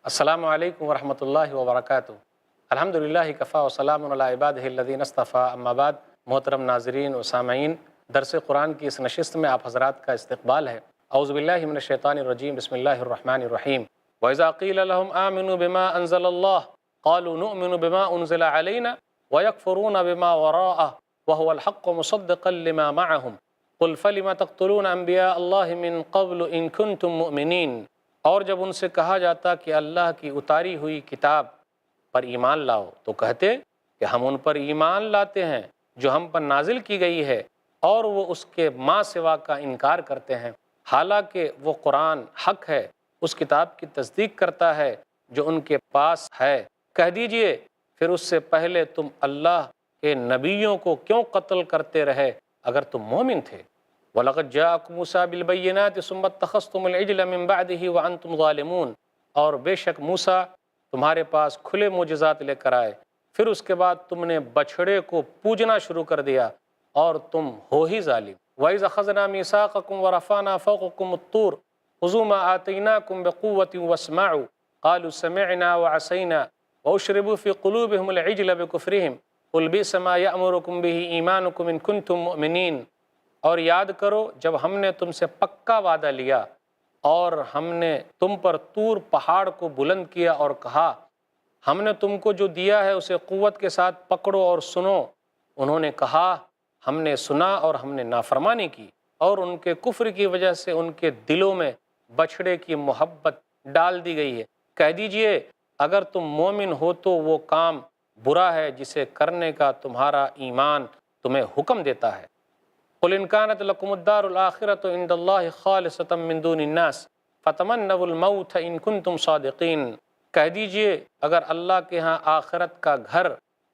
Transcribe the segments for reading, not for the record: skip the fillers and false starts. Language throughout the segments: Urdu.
السلام علیکم ورحمۃ اللہ وبرکاتہ۔ الحمدللہ کفا وسلام علی عبادہ الذین اصطفیٰ، اما بعد۔ محترم ناظرین و سامعین، درس قرآن کی اس نشست میں آپ حضرات کا استقبال ہے۔ اعوذ باللہ من الشیطان الرجیم، بسم اللہ الرحمن الرحیم۔ وَإِذَا قِيلَ لَهُمْ آمِنُوا بِمَا أَنزَلَ اللَّهُ قَالُوا نُؤْمِنُ بِمَا أُنزِلَ عَلَيْنَا وَيَكْفُرُونَ بِمَا وَرَاءَهُ وَهُوَ الْحَقُّ مُصَدِّقًا لِمَا مَعَهُمْ قُلْ فَلِمَ تَقْتُلُونَ أَنْبِيَاءَ اللَّهِ مِنْ قَبْلُ إِنْ كُنْتُمْ مُؤْمِنِينَ۔ اور جب ان سے کہا جاتا کہ اللہ کی اتاری ہوئی کتاب پر ایمان لاؤ تو کہتے کہ ہم ان پر ایمان لاتے ہیں جو ہم پر نازل کی گئی ہے، اور وہ اس کے ماں سوا کا انکار کرتے ہیں، حالانکہ وہ قرآن حق ہے، اس کتاب کی تصدیق کرتا ہے جو ان کے پاس ہے۔ کہہ دیجئے پھر اس سے پہلے تم اللہ کے نبیوں کو کیوں قتل کرتے رہے اگر تم مومن تھے؟ وَلَقَدْ جَاءَكُمْ مُوسَىٰ بِالْبَيِّنَاتِ ثُمَّ اتَّخَذْتُمُ الْعِجْلَ مِن بَعْدِهِ وَأَنْتُمْ ظَالِمُونَ۔ اور بے شک موسیٰ تمہارے پاس کھلے معجزات لے کر آئے، پھر اس کے بعد تم نے بچھڑے کو پوجنا شروع کر دیا اور تم ہو ہی ظالم۔ وَإِذْ أَخَذْنَا مِيثَاقَكُمْ وَرَفَعْنَا فَوْقَكُمُ الطُّورَ خُذُوا مَا آتَيْنَاكُمْ بِقُوَّةٍ وَاسْمَعُوا قَالُوا سَمِعْنَا وَعَصَيْنَا وَأُشْرِبُوا فِي قُلُوبِهِمُ الْعِجْلَ بِكُفْرِهِمْ قُلْ بِئْسَ مَا يَأْمُرُكُمْ بِهِ إِيمَانُكُمْ إِن كُنتُم مُّؤْمِنِينَ۔ اور یاد کرو جب ہم نے تم سے پکا وعدہ لیا اور ہم نے تم پر طور پہاڑ کو بلند کیا اور کہا ہم نے تم کو جو دیا ہے اسے قوت کے ساتھ پکڑو اور سنو، انہوں نے کہا ہم نے سنا اور ہم نے نافرمانی کی، اور ان کے کفر کی وجہ سے ان کے دلوں میں بچھڑے کی محبت ڈال دی گئی ہے۔ کہہ دیجئے اگر تم مومن ہو تو وہ کام برا ہے جسے کرنے کا تمہارا ایمان تمہیں حکم دیتا ہے۔ قُلْ إِنْ كَانَتْ لَكُمُ الدَّارُ الْآخِرَةُ عِنْدَ اللَّهِ خَالِصَةً مِّن دُونِ النَّاسِ فَتَمَنَّوُا الْمَوْتَ إِن كُنتُمْ صَادِقِينَ۔ کہہ دیجئے اگر اللہ کے ہاں آخرت کا گھر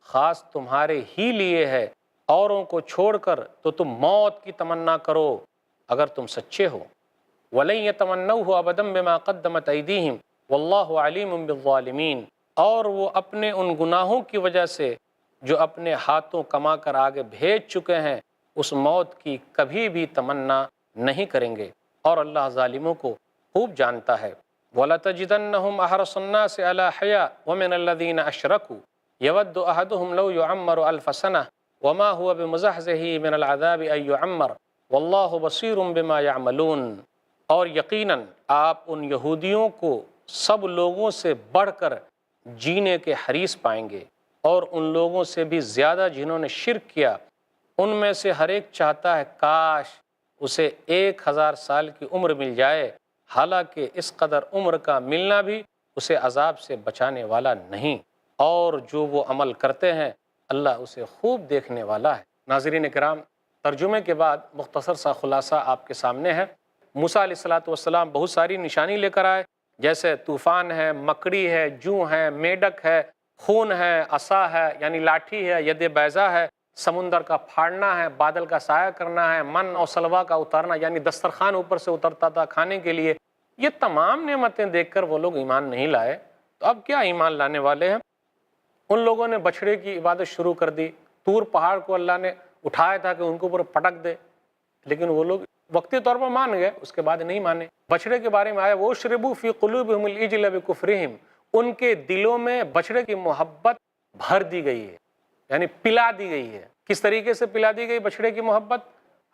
خاص تمہارے ہی لیے ہے اوروں کو چھوڑ کر تو تم موت کی تمنا کرو اگر تم سچے ہو۔ وَلَن يَتَمَنَّوْهُ أَبَدًا بِمَا قَدَّمَتْ أَيْدِيهِمْ وَاللَّهُ عَلِيمٌ بِالظَّالِمِينَ۔ اور وہ اپنے ان گناہوں کی وجہ سے جو اپنے ہاتھوں کما کر آگے بھیج چکے ہیں اس موت کی کبھی بھی تمنا نہیں کریں گے، اور اللہ ظالموں کو خوب جانتا ہے۔ وَلَتَجِدَنَّهُمْ أَحْرَصَ النَّاسِ عَلَىٰ حَيَاءٍ وَمِنَ الَّذِينَ أَشْرَكُوا يَوَدُّ أَحَدُهُمْ لَوْ يُعَمَّرُ أَلْفَ سَنَةٍ وَمَا هُوَ بِمُزَحْزِحِهِ مِنَ الْعَذَابِ أَن يُعَمَّرَ وَاللَّهُ بَصِيرٌ بِمَا يَعْمَلُونَ۔ اور یقیناً آپ ان یہودیوں کو سب لوگوں سے بڑھ کر جینے کے حریص پائیں گے، اور ان لوگوں سے بھی زیادہ جنہوں نے شرک کیا، ان میں سے ہر ایک چاہتا ہے کاش اسے 1000 سال کی عمر مل جائے، حالانکہ اس قدر عمر کا ملنا بھی اسے عذاب سے بچانے والا نہیں، اور جو وہ عمل کرتے ہیں اللہ اسے خوب دیکھنے والا ہے۔ ناظرین کرام، ترجمے کے بعد مختصر سا خلاصہ آپ کے سامنے ہے۔ موسیٰ علیہ الصلاۃ والسلام بہت ساری نشانی لے کر آئے، جیسے طوفان ہے، مکڑی ہے، جوں ہے، میڈک ہے، خون ہے، عصا ہے یعنی لاٹھی ہے، ید بیضا ہے، سمندر کا پھاڑنا ہے، بادل کا سایہ کرنا ہے، من اور سلوا کا اتارنا یعنی دسترخوان اوپر سے اترتا تھا کھانے کے لیے۔ یہ تمام نعمتیں دیکھ کر وہ لوگ ایمان نہیں لائے، تو اب کیا ایمان لانے والے ہیں؟ ان لوگوں نے بچھڑے کی عبادت شروع کر دی، طور پہاڑ کو اللہ نے اٹھایا تھا کہ ان کو اوپر پٹک دے، لیکن وہ لوگ وقتی طور پر مان گئے، اس کے بعد نہیں مانے۔ بچھڑے کے بارے میں آیا وَأُشْرِبُوا فِي قُلُوبِهِمُ الْعِجْلَ بِكُفْرِهِمْ، ان کے دلوں میں بچھڑے کی محبت بھر دی گئی ہے، یعنی پلا دی گئی ہے۔ کس طریقے سے پلا دی گئی بچھڑے کی محبت؟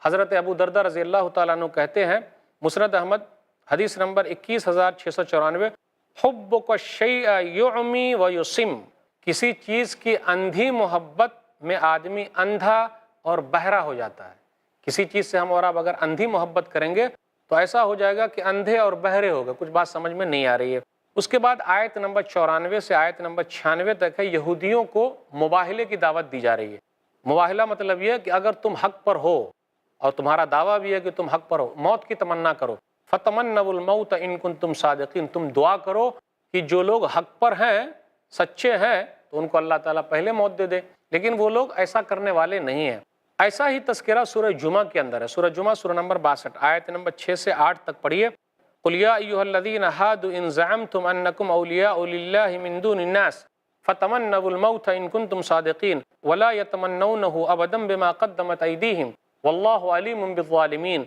حضرت ابو دردہ رضی اللہ تعالیٰ عنہ کہتے ہیں، مسند احمد حدیث نمبر 21694، حُبُّكَ الشَّيْءَ يُعْمِي وَيُصِمُّ، کسی چیز کی اندھی محبت میں آدمی اندھا اور بہرا ہو جاتا ہے۔ کسی چیز سے ہم اور آپ اگر اندھی محبت کریں گے تو ایسا ہو جائے گا کہ اندھے اور بہرے ہوگا، کچھ بات سمجھ میں نہیں آ رہی ہے۔ اس کے بعد آیت نمبر 94 سے آیت نمبر 96 تک ہے، یہودیوں کو مباہلے کی دعوت دی جا رہی ہے۔ مباہلہ مطلب یہ ہے کہ اگر تم حق پر ہو اور تمہارا دعویٰ بھی ہے کہ تم حق پر ہو، موت کی تمنا کرو، فَتَمَنَّوُا الْمَوْتَ إِن كُنتُمْ صَادِقِينَ، تم دعا کرو کہ جو لوگ حق پر ہیں، سچے ہیں، تو ان کو اللہ تعالیٰ پہلے موت دے دے، لیکن وہ لوگ ایسا کرنے والے نہیں ہیں۔ ایسا ہی تذکرہ سورہ جمعہ کے اندر ہے، سورہ جمعہ سورہ نمبر 62 آیت نمبر 6 سے 8 تک پڑھیے۔ قُلْ يَا أَيُّهَا الَّذِينَ هَادُوا إِن زَعَمْتُمْ أَنَّكُمْ أَوْلِيَاءُ لِلَّهِ مِن دُونِ النَّاسِ فَتَمَنَّوُا الْمَوْتَ إِن كُنتُمْ صَادِقِينَ وَلَا يَتَمَنَّوْنَهُ أَبَدًا بِمَا قَدَّمَتْ أَيْدِيهِمْ وَاللَّهُ عَلِيمٌ بِالظَّالِمِينَ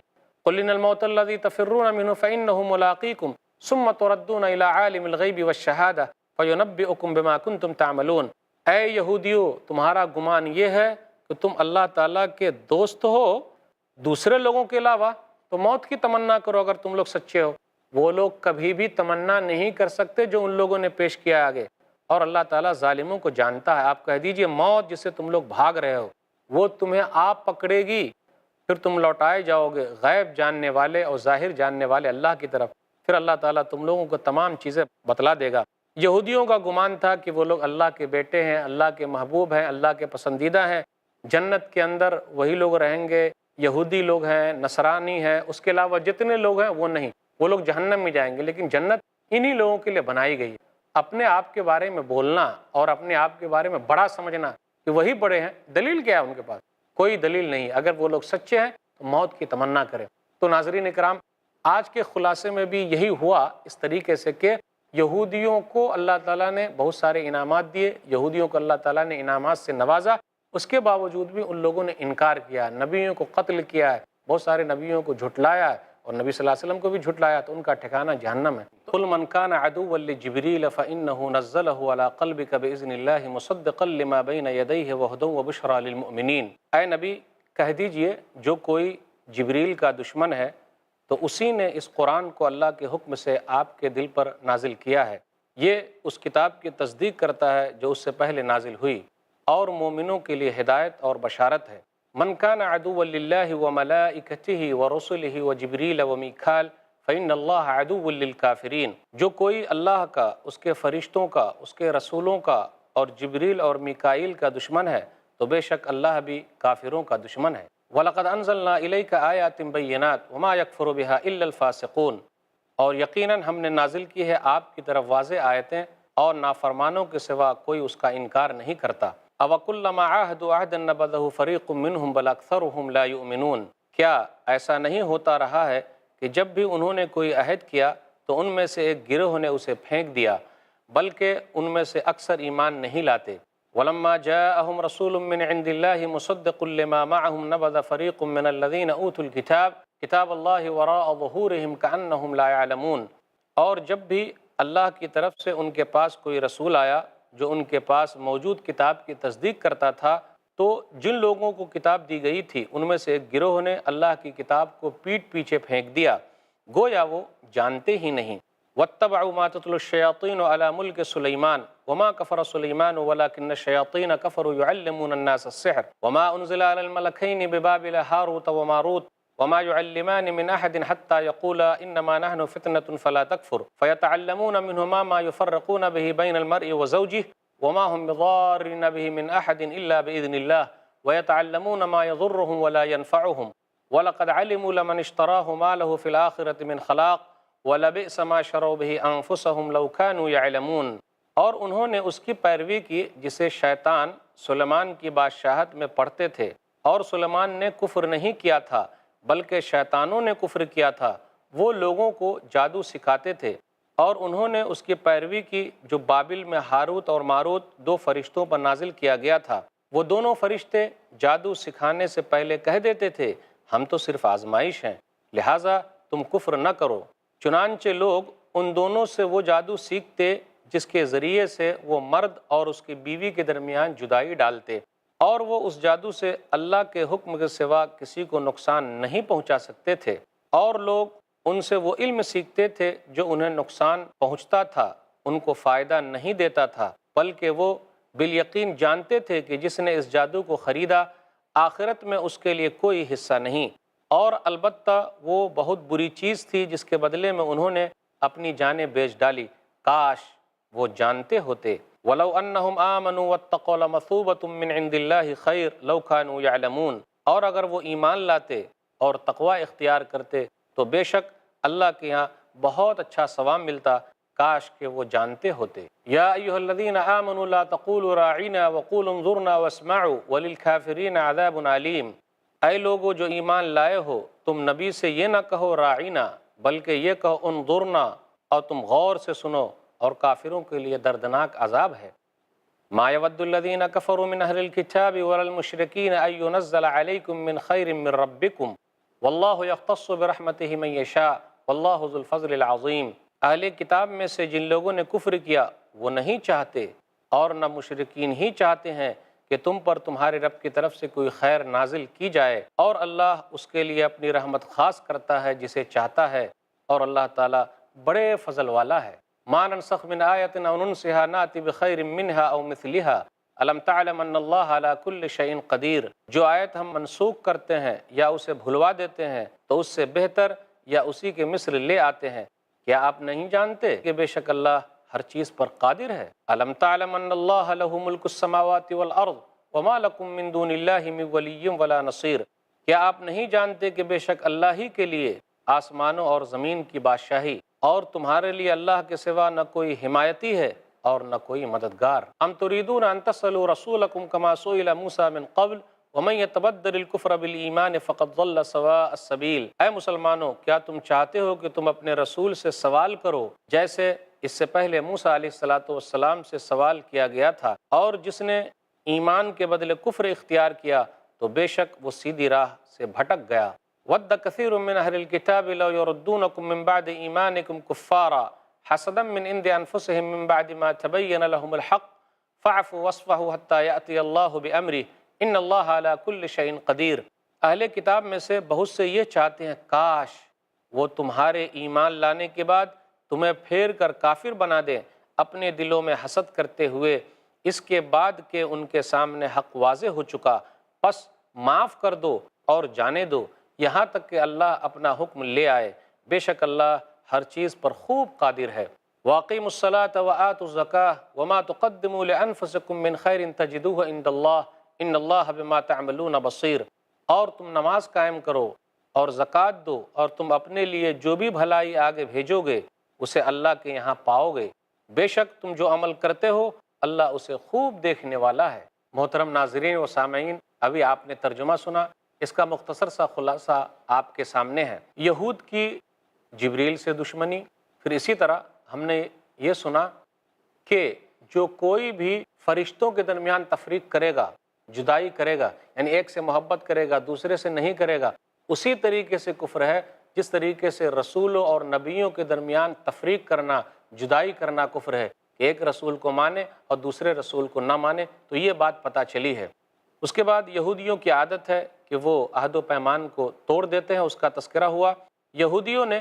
قُلْ إِنَّ الْمَوْتَ الَّذِي تَفِرُّونَ مِنْهُ فَإِنَّهُ مُلَاقِيكُمْ ثم تردون الی عالم الغیب والشہادہ فینبئکم بما کنتم تعملون۔ اے یہودیو، تمہارا گمان یہ ہے کہ تم اللہ تعالیٰ کے دوست ہو دوسرے لوگوں کے علاوہ، تو موت کی تمنا کرو اگر تم لوگ سچے ہو۔ وہ لوگ کبھی بھی تمنا نہیں کر سکتے جو ان لوگوں نے پیش کیا آگے، اور اللہ تعالیٰ ظالموں کو جانتا ہے۔ آپ کہہ دیجئے موت جسے تم لوگ بھاگ رہے ہو وہ تمہیں آپ پکڑے گی، پھر تم لوٹائے جاؤ گے غیب جاننے والے اور ظاہر جاننے والے اللہ کی طرف، پھر اللہ تعالیٰ تم لوگوں کو تمام چیزیں بتلا دے گا۔ یہودیوں کا گمان تھا کہ وہ لوگ اللہ کے بیٹے ہیں، اللہ کے محبوب ہیں، اللہ کے پسندیدہ ہیں، جنت کے اندر وہی لوگ رہیں گے، یہودی لوگ ہیں، نصرانی ہیں، اس کے علاوہ جتنے لوگ ہیں وہ نہیں، وہ لوگ جہنم میں جائیں گے۔ لیکن جنت انہی لوگوں کے لیے بنائی گئی ہے۔ اپنے آپ کے بارے میں بولنا اور اپنے آپ کے بارے میں بڑا سمجھنا کہ وہی بڑے ہیں، دلیل کیا ہے ان کے پاس؟ کوئی دلیل نہیں۔ اگر وہ لوگ سچے ہیں تو موت کی تمنا کریں۔ تو ناظرین اکرام، آج کے خلاصے میں بھی یہی ہوا اس طریقے سے کہ یہودیوں کو اللہ تعالیٰ نے بہت سارے انعامات دیے، یہودیوں کو اللہ تعالیٰ نے انعامات سے نوازا، اس کے باوجود بھی ان لوگوں نے انکار کیا، نبیوں کو قتل کیا ہے، بہت سارے نبیوں کو جھٹلایا ہے، اور نبی صلی اللہ علیہ وسلم کو بھی جھٹلایا، تو ان کا ٹھکانہ جہنم ہے۔ قل من كان عدوا لجبريل فإنه نزله على قلبك بإذن الله مصدقا لما بين يديه وهدى وبشرى للمؤمنين۔ اے نبی کہہ دیجئے جو کوئی جبریل کا دشمن ہے تو اسی نے اس قرآن کو اللہ کے حکم سے آپ کے دل پر نازل کیا ہے، یہ اس کتاب کی تصدیق کرتا ہے جو اس سے پہلے نازل ہوئی، اور مومنوں کے لیے ہدایت اور بشارت ہے۔ من كان عدوا للہ وملائکتہ ورسلہ وجبریل ومیکال فإن اللہ عدو للکافرین۔ جو کوئی اللہ کا، اس کے فرشتوں کا، اس کے رسولوں کا اور جبریل اور میکائیل کا دشمن ہے تو بے شک اللہ بھی کافروں کا دشمن ہے۔ وَلَقَدْ أَنزَلْنَا إِلَيْكَ آيَاتٍ بَيِّنَاتٍ وَمَا يَكْفُرُ بِهَا إِلَّا الْفَاسِقُونَ۔ اور یقیناً ہم نے نازل کی ہے آپ کی طرف واضح آیتیں، اور نافرمانوں کے سوا کوئی اس کا انکار نہیں کرتا۔ أَوَكُلَّمَا عَاهَدُوا عَهْدًا نَبَذَهُ فَرِيقٌ مِّنْهُمْ بَلْ أَكْثَرُهُمْ لَا يُؤْمِنُونَ۔ کیا ایسا نہیں ہوتا رہا ہے کہ جب بھی انہوں نے کوئی عہد کیا تو ان میں سے ایک گروہ نے اسے پھینک دیا، بلکہ ان میں سے اکثر ایمان نہیں لاتے۔ وَلَمَّا جَاءَهُمْ رَسُولٌ مِّنْ عِندِ اللَّهِ مُصَدِّقٌ لِّمَا مَعَهُمْ نَبَذَ فَرِيقٌ مِّنَ الَّذِينَ أُوتُوا الْكِتَابَ كِتَابَ اللَّهِ وَرَاءَ ظُهُورِهِمْ كَأَنَّهُمْ لَا يَعْلَمُونَ۔ اور جب بھی اللہ کی طرف سے ان کے پاس کوئی رسول آیا جو ان کے پاس موجود کتاب کی تصدیق کرتا تھا، تو جن لوگوں کو کتاب دی گئی تھی ان میں سے ایک گروہ نے اللہ کی کتاب کو پیٹھ پیچھے پھینک دیا، گویا وہ جانتے ہی نہیں۔ وَاتَّبَعُوا مَا تَتْلُو الشَّيَاطِينُ عَلَى مُلْكِ سُلَيْمَانَ وَمَا كَفَرَ سُلَيْمَانُ وَلَكِنَّ الشَّيَاطِينَ كَفَرُوا يُعَلِّمُونَ النَّاسَ السِّحْرَ وَمَا أُنزِلَ عَلَى الْمَلَكَيْنِ بِبَابِلَ هَارُوتَ وَمَارُوتَ وَمَا يُعَلِّمَانِ مِنْ أَحَدٍ حَتَّى يَقُولَا إِنَّمَا نَحْنُ فِتْنَةٌ فَلَا تَكْفُرْ فَيَتَعَلَّمُونَ مِنْهُمَا مَا يُفَرِّقُونَ بِهِ بَيْنَ الْمَرْءِ وَزَوْجِهِ وَمَا هُمْ بِضَارِّينَ بِهِ مِنْ أَحَدٍ إِلَّا بِإِذْنِ اللَّهِ وَيَتَعَلَّمُونَ مَا يَضُرُّهُمْ وَلَا يَنفَعُهُمْ وَلَقَدْ عَلِمُوا لَمَنِ اشْتَرَاهُ مَا لَهُ فِي الْآخِرَةِ مِنْ خَلَاقٍ وَلَبِئْسَ مَا شَرَوْا بِهِ أَنفُسَهُمْ لَوْ كَانُوا يَعْلَمُونَ۔ اور انہوں نے اس کی پیروی کی جسے شیطان سلیمان کی بادشاہت میں پڑھتے تھے، اور سلیمان نے کفر نہیں کیا تھا بلکہ شیطانوں نے کفر کیا تھا، وہ لوگوں کو جادو سکھاتے تھے، اور انہوں نے اس کی پیروی کی جو بابل میں ہاروت اور ماروت دو فرشتوں پر نازل کیا گیا تھا۔ وہ دونوں فرشتے جادو سکھانے سے پہلے کہہ دیتے تھے ہم تو صرف آزمائش ہیں، لہٰذا تم کفر نہ کرو۔ چنانچہ لوگ ان دونوں سے وہ جادو سیکھتے جس کے ذریعے سے وہ مرد اور اس کی بیوی کے درمیان جدائی ڈالتے، اور وہ اس جادو سے اللہ کے حکم کے سوا کسی کو نقصان نہیں پہنچا سکتے تھے، اور لوگ ان سے وہ علم سیکھتے تھے جو انہیں نقصان پہنچتا تھا، ان کو فائدہ نہیں دیتا تھا، بلکہ وہ بالیقین جانتے تھے کہ جس نے اس جادو کو خریدا آخرت میں اس کے لیے کوئی حصہ نہیں، اور البتہ وہ بہت بری چیز تھی جس کے بدلے میں انہوں نے اپنی جانیں بیچ ڈالی، کاش وہ جانتے ہوتے۔ وَلَوْ أَنَّهُمْ آمَنُوا وَاتَّقَوْا لَمَثُوبَةٌ مِّنْ عِندِ اللَّهِ خَيْرٌ لَوْ كَانُوا يَعْلَمُونَ۔ اور اگر وہ ایمان لاتے اور تقوی اختیار کرتے تو بے شک اللہ کے یہاں بہت اچھا ثواب ملتا، کاش کہ وہ جانتے ہوتے۔ یا ایھا الذین آمنوا لا تقولوا راعنا وقولوا انظرنا واسمعوا وللکافرین عذاب علیم۔ اے لوگو جو ایمان لائے ہو، تم نبی سے یہ نہ کہو راعینا، بلکہ یہ کہو انظرنا، اور تم غور سے سنو، اور کافروں کے لیے دردناک عذاب ہے۔ ما يود الذين كفروا من أهل الكتاب ولا المشركين أن ينزل عليكم من خير من ربكم والله يختص برحمته من يشاء والله ذو الفضل العظيم۔ اہل کتاب میں سے جن لوگوں نے کفر کیا وہ نہیں چاہتے اور نہ مشرکین ہی چاہتے ہیں کہ تم پر تمہارے رب کی طرف سے کوئی خیر نازل کی جائے، اور اللہ اس کے لیے اپنی رحمت خاص کرتا ہے جسے چاہتا ہے، اور اللہ تعالیٰ بڑے فضل والا ہے۔ ما ننسخ من آیۃ او ننسها نأتی بخیر منها او مثلها الم تعلم ان اللہ علی کل شیء قدیر۔ جو آیت ہم منسوخ کرتے ہیں یا اسے بھلوا دیتے ہیں تو اس سے بہتر یا اسی کے مثل لے آتے ہیں، کیا آپ نہیں جانتے کہ بے شک اللہ ہر چیز پر قادر ہے؟ الم تعلم ان اللہ لہ ملک السماوات والارض وما لکم من دون اللہ من ولی ولا نصیر۔ کیا آپ نہیں جانتے کہ بے شک اللہ ہی کے لیے آسمانوں اور زمین کی بادشاہی، اور تمہارے لیے اللہ کے سوا نہ کوئی حمایتی ہے اور نہ کوئی مددگار۔ ام تريدون ان تسألوا رسولکم کما سئل موسیٰ من قبل ومن يتبدل الكفر بالایمان فقد ضل سواء السبیل۔ اے مسلمانوں، کیا تم چاہتے ہو کہ تم اپنے رسول سے سوال کرو جیسے اس سے پہلے موسیٰ علیہ السلام سے سوال کیا گیا تھا، اور جس نے ایمان کے بدلے کفر اختیار کیا تو بے شک وہ سیدھی راہ سے بھٹک گیا۔ وَدَّ كَثِيرٌ مِّنْ أَهْلِ الْكِتَابِ لَوْ يُرُدُّونَكُم مِّن بَعْدِ إِيمَانِكُمْ كُفَّارًا حَسَدًا مِّنْ عِندِ أَنفُسِهِم مِّن بَعْدِ مَا تَبَيَّنَ لَهُمُ الْحَقُّ فَاعْفُوا وَاصْفَحُوا حَتَّىٰ يَأْتِيَ اللَّهُ بِأَمْرِهِ إِنَّ اللَّهَ عَلَىٰ كُلِّ شَيْءٍ قَدِيرٌ۔ اہل کتاب میں سے بہت سے یہ چاہتے ہیں کاش وہ تمہارے ایمان لانے کے بعد تمہیں پھیر کر کافر بنا دیں، اپنے دلوں میں حسد کرتے ہوئے اس کے بعد کہ ان کے سامنے حق واضح ہو چکا، پس معاف کر دو اور جانے دو یہاں تک کہ اللہ اپنا حکم لے آئے، بے شک اللہ ہر چیز پر خوب قادر ہے۔ وَأَقِیمُوا الصَّلَاةَ وَآتُوا الزَّکَاةَ وَمَا تُقَدِّمُوا لِأَنفُسِکُم مِّن خَیْرٍ تَجِدُوهُ عِندَ اللَّهِ إِنَّ اللَّهَ بِمَا تَعْمَلُونَ بَصِیرٌ۔ اور تم نماز قائم کرو اور زکوٰۃ دو، اور تم اپنے لیے جو بھی بھلائی آگے بھیجو گے اسے اللہ کے یہاں پاؤ گے، بے شک تم جو عمل کرتے ہو اللہ اسے خوب دیکھنے والا ہے۔ محترم ناظرین و سامعین، ابھی آپ نے ترجمہ سنا، اس کا مختصر سا خلاصہ آپ کے سامنے ہے۔ یہود کی جبریل سے دشمنی، پھر اسی طرح ہم نے یہ سنا کہ جو کوئی بھی فرشتوں کے درمیان تفریق کرے گا، جدائی کرے گا، یعنی ایک سے محبت کرے گا دوسرے سے نہیں کرے گا، اسی طریقے سے کفر ہے جس طریقے سے رسولوں اور نبیوں کے درمیان تفریق کرنا، جدائی کرنا کفر ہے، کہ ایک رسول کو مانے اور دوسرے رسول کو نہ مانے، تو یہ بات پتہ چلی ہے۔ اس کے بعد یہودیوں کی عادت ہے کہ وہ عہد و پیمان کو توڑ دیتے ہیں، اس کا تذکرہ ہوا۔ یہودیوں نے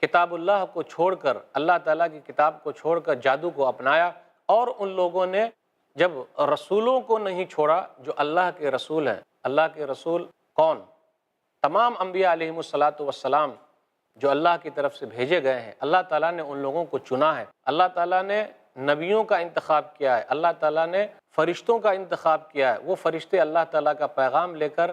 کتاب اللہ کو چھوڑ کر، اللہ تعالیٰ کی کتاب کو چھوڑ کر جادو کو اپنایا، اور ان لوگوں نے جب رسولوں کو نہیں چھوڑا جو اللہ کے رسول ہیں۔ اللہ کے رسول کون؟ تمام انبیاء علیہم السلام جو اللہ کی طرف سے بھیجے گئے ہیں، اللہ تعالیٰ نے ان لوگوں کو چنا ہے۔ اللہ تعالیٰ نے نبیوں کا انتخاب کیا ہے، اللہ تعالیٰ نے فرشتوں کا انتخاب کیا ہے۔ وہ فرشتے اللہ تعالیٰ کا پیغام لے کر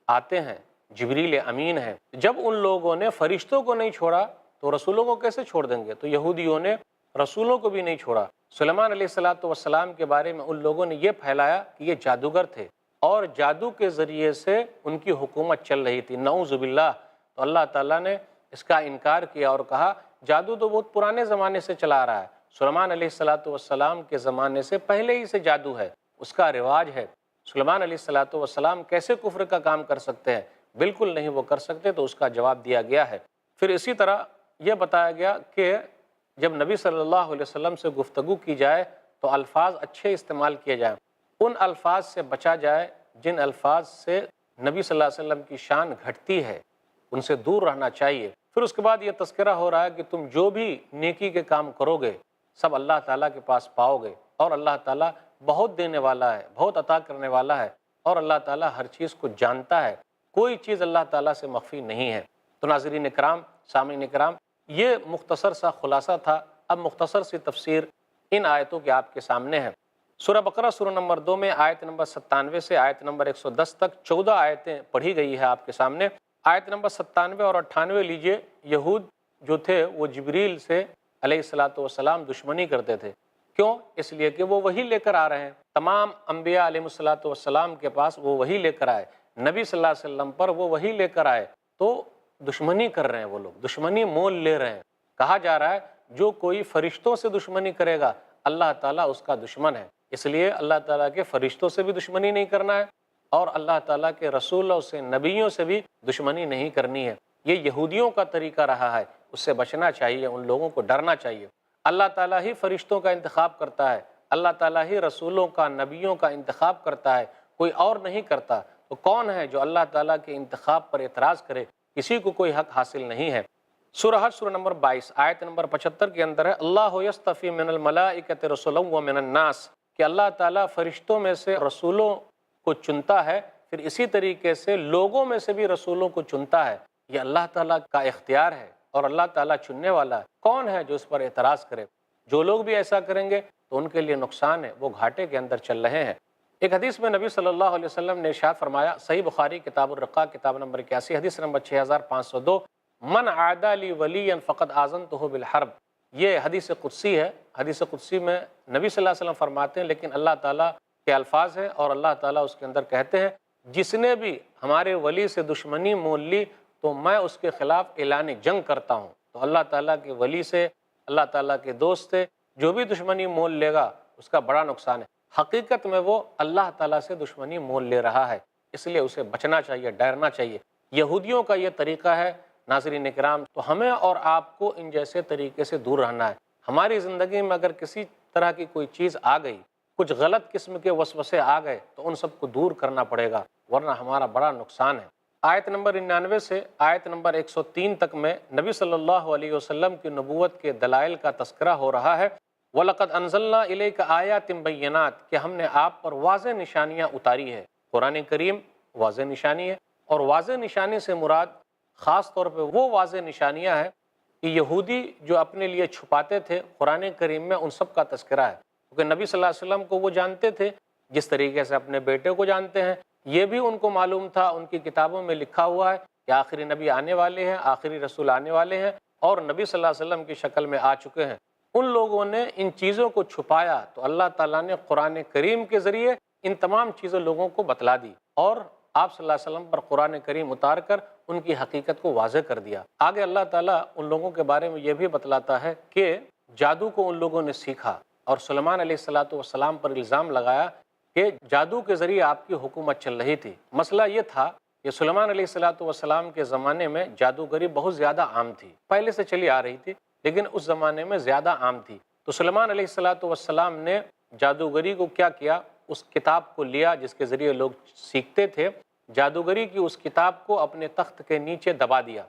آتے ہیں، جبریل امین ہیں۔ جب ان لوگوں نے فرشتوں کو نہیں چھوڑا تو رسولوں کو کیسے چھوڑ دیں گے؟ تو یہودیوں نے رسولوں کو بھی نہیں چھوڑا۔ سلیمان علیہ السلام کے بارے میں ان لوگوں نے یہ پھیلایا کہ یہ جادوگر تھے، اور جادو کے ذریعے سے ان کی حکومت چل رہی تھی، نعوذ باللہ۔ تو اللہ تعالیٰ نے اس کا انکار کیا اور کہا جادو تو بہت پرانے زمانے سے چلا آ رہا ہے، سلیمان علیہ السلام کے زمانے سے پہلے ہی سے جادو ہے، اس کا رواج ہے۔ سلیمان علیہ السلام کیسے کفر کا کام کر سکتے ہیں؟ بالکل نہیں وہ کر سکتے، تو اس کا جواب دیا گیا ہے۔ پھر اسی طرح یہ بتایا گیا کہ جب نبی صلی اللہ علیہ وسلم سے گفتگو کی جائے تو الفاظ اچھے استعمال کیے جائیں، ان الفاظ سے بچا جائے جن الفاظ سے نبی صلی اللہ علیہ وسلم کی شان گھٹتی ہے، ان سے دور رہنا چاہیے۔ پھر اس کے بعد یہ تذکرہ ہو رہا ہے کہ تم جو بھی نیکی کے کام کرو گے سب اللہ تعالیٰ کے پاس پاؤ گے، اور اللہ تعالیٰ بہت دینے والا ہے، بہت عطا کرنے والا ہے، اور اللہ تعالیٰ ہر چیز کو جانتا ہے، کوئی چیز اللہ تعالیٰ سے مخفی نہیں ہے۔ تو ناظرین کرام، سامعین کرام، یہ مختصر سا خلاصہ تھا۔ اب مختصر سی تفسیر ان آیتوں کے آپ کے سامنے ہے۔ سورہ بقرہ سورہ نمبر 2 میں آیت نمبر 97 سے آیت نمبر 110 تک 14 آیتیں پڑھی گئی ہے آپ کے سامنے۔ آیت نمبر 97 اور 98 لیجئے۔ یہود جو تھے وہ جبریل سے علیہ السلام دشمنی کرتے تھے، کیوں؟ اس لیے کہ وہ وہی لے کر آ رہے ہیں، تمام انبیاء علیہ السلام کے پاس وہ وہی لے کر آئے، نبی صلی اللہ علیہ وسلم پر وہ وہی لے کر آئے، تو دشمنی کر رہے ہیں وہ لوگ، دشمنی مول لے رہے ہیں۔ کہا جا رہا ہے جو کوئی فرشتوں سے دشمنی کرے گا اللہ تعالیٰ اس کا دشمن ہے، اس لیے اللہ تعالیٰ کے فرشتوں سے بھی دشمنی نہیں کرنا ہے، اور اللہ تعالیٰ کے رسولوں سے، نبیوں سے بھی دشمنی نہیں کرنی ہے۔ یہ یہودیوں کا طریقہ رہا ہے، اس سے بچنا چاہیے، ان لوگوں کو ڈرنا چاہیے۔ اللہ تعالیٰ ہی فرشتوں کا انتخاب کرتا ہے، اللہ تعالیٰ ہی رسولوں کا، نبیوں کا انتخاب کرتا ہے، کوئی اور نہیں کرتا۔ تو کون ہے جو اللہ تعالیٰ کے انتخاب پر اعتراض کرے؟ کسی کو کوئی حق حاصل نہیں ہے۔ سورہ حج سورہ نمبر 22 آیت نمبر 75 کے اندر ہے، اللہ یصطفی من الملائکۃ رسلا ومن الناس، کہ اللہ تعالیٰ فرشتوں میں سے رسولوں کو چنتا ہے، پھر اسی طریقے سے لوگوں میں سے بھی رسولوں کو چنتا ہے۔ یہ اللہ تعالیٰ کا اختیار ہے اور اللہ تعالیٰ چننے والا ہے، کون ہے جو اس پر اعتراض کرے؟ جو لوگ بھی ایسا کریں گے تو ان کے لیے نقصان ہے، وہ گھاٹے کے اندر چل رہے ہیں۔ ایک حدیث میں نبی صلی اللہ علیہ وسلم نے ارشاد فرمایا، صحیح بخاری کتاب الرقاق کتاب نمبر 81 حدیث نمبر 6502، من عادى لي وليا فقد آذنته بالحرب۔ یہ حدیث قدسی ہے۔ حدیث قدسی میں نبی صلی اللہ علیہ وسلم فرماتے ہیں، لیکن اللہ تعالیٰ کے الفاظ ہیں اور اللہ تعالیٰ اس کے اندر کہتے ہیں، جس نے بھی ہمارے ولی سے دشمنی مول لی تو میں اس کے خلاف اعلان جنگ کرتا ہوں۔ تو اللہ تعالیٰ کے ولی سے، اللہ تعالیٰ کے دوست سے جو بھی دشمنی مول لے گا اس کا بڑا نقصان ہے۔ حقیقت میں وہ اللہ تعالیٰ سے دشمنی مول لے رہا ہے، اس لیے اسے بچنا چاہیے، ڈرنا چاہیے۔ یہودیوں کا یہ طریقہ ہے ناظرین کرام، تو ہمیں اور آپ کو ان جیسے طریقے سے دور رہنا ہے۔ ہماری زندگی میں اگر کسی طرح کی کوئی چیز آ گئی، کچھ غلط قسم کے وسوسے آ گئے تو ان سب کو دور کرنا پڑے گا، ورنہ ہمارا بڑا نقصان ہے۔ آیت نمبر 99 سے آیت نمبر 103 تک میں نبی صلی اللہ علیہ وسلم کی نبوت کے دلائل کا تذکرہ ہو رہا ہے۔ وَلَقَدْ أَنزَلْنَا إِلَيْكَ آيَاتٍ بَيِّنَاتٍ، کہ ہم نے آپ پر واضح نشانیاں اتاری ہے۔ قرآن کریم واضح نشانی ہے، اور واضح نشانی سے مراد خاص طور پہ وہ واضح نشانیاں ہیں کہ یہودی جو اپنے لیے چھپاتے تھے، قرآن کریم میں ان سب کا تذکرہ ہے، کیونکہ نبی صلی اللہ علیہ وسلم کو وہ جانتے تھے جس طریقے سے اپنے بیٹے کو جانتے ہیں۔ یہ بھی ان کو معلوم تھا، ان کی کتابوں میں لکھا ہوا ہے کہ آخری نبی آنے والے ہیں، آخری رسول آنے والے ہیں، اور نبی صلی اللہ علیہ وسلم کی شکل میں آ چکے ہیں۔ ان لوگوں نے ان چیزوں کو چھپایا تو اللہ تعالیٰ نے قرآن کریم کے ذریعے ان تمام چیزیں لوگوں کو بتلا دی، اور آپ صلی اللہ علیہ وسلم پر قرآن کریم اتار کر ان کی حقیقت کو واضح کر دیا۔ آگے اللہ تعالیٰ ان لوگوں کے بارے میں یہ بھی بتلاتا ہے کہ جادو کو ان لوگوں نے سیکھا، اور سلیمان علیہ السلام پر الزام لگایا کہ جادو کے ذریعے آپ کی حکومت چل رہی تھی۔ مسئلہ یہ تھا کہ سلیمان علیہ السلام کے زمانے میں جادوگری بہت زیادہ عام تھی، پہلے سے چلی آ رہی تھی لیکن اس زمانے میں زیادہ عام تھی۔ تو سلیمان علیہ السلام نے جادوگری کو کیا کیا، اس کتاب کو لیا جس کے ذریعے لوگ سیکھتے تھے، جادوگری کی اس کتاب کو اپنے تخت کے نیچے دبا دیا۔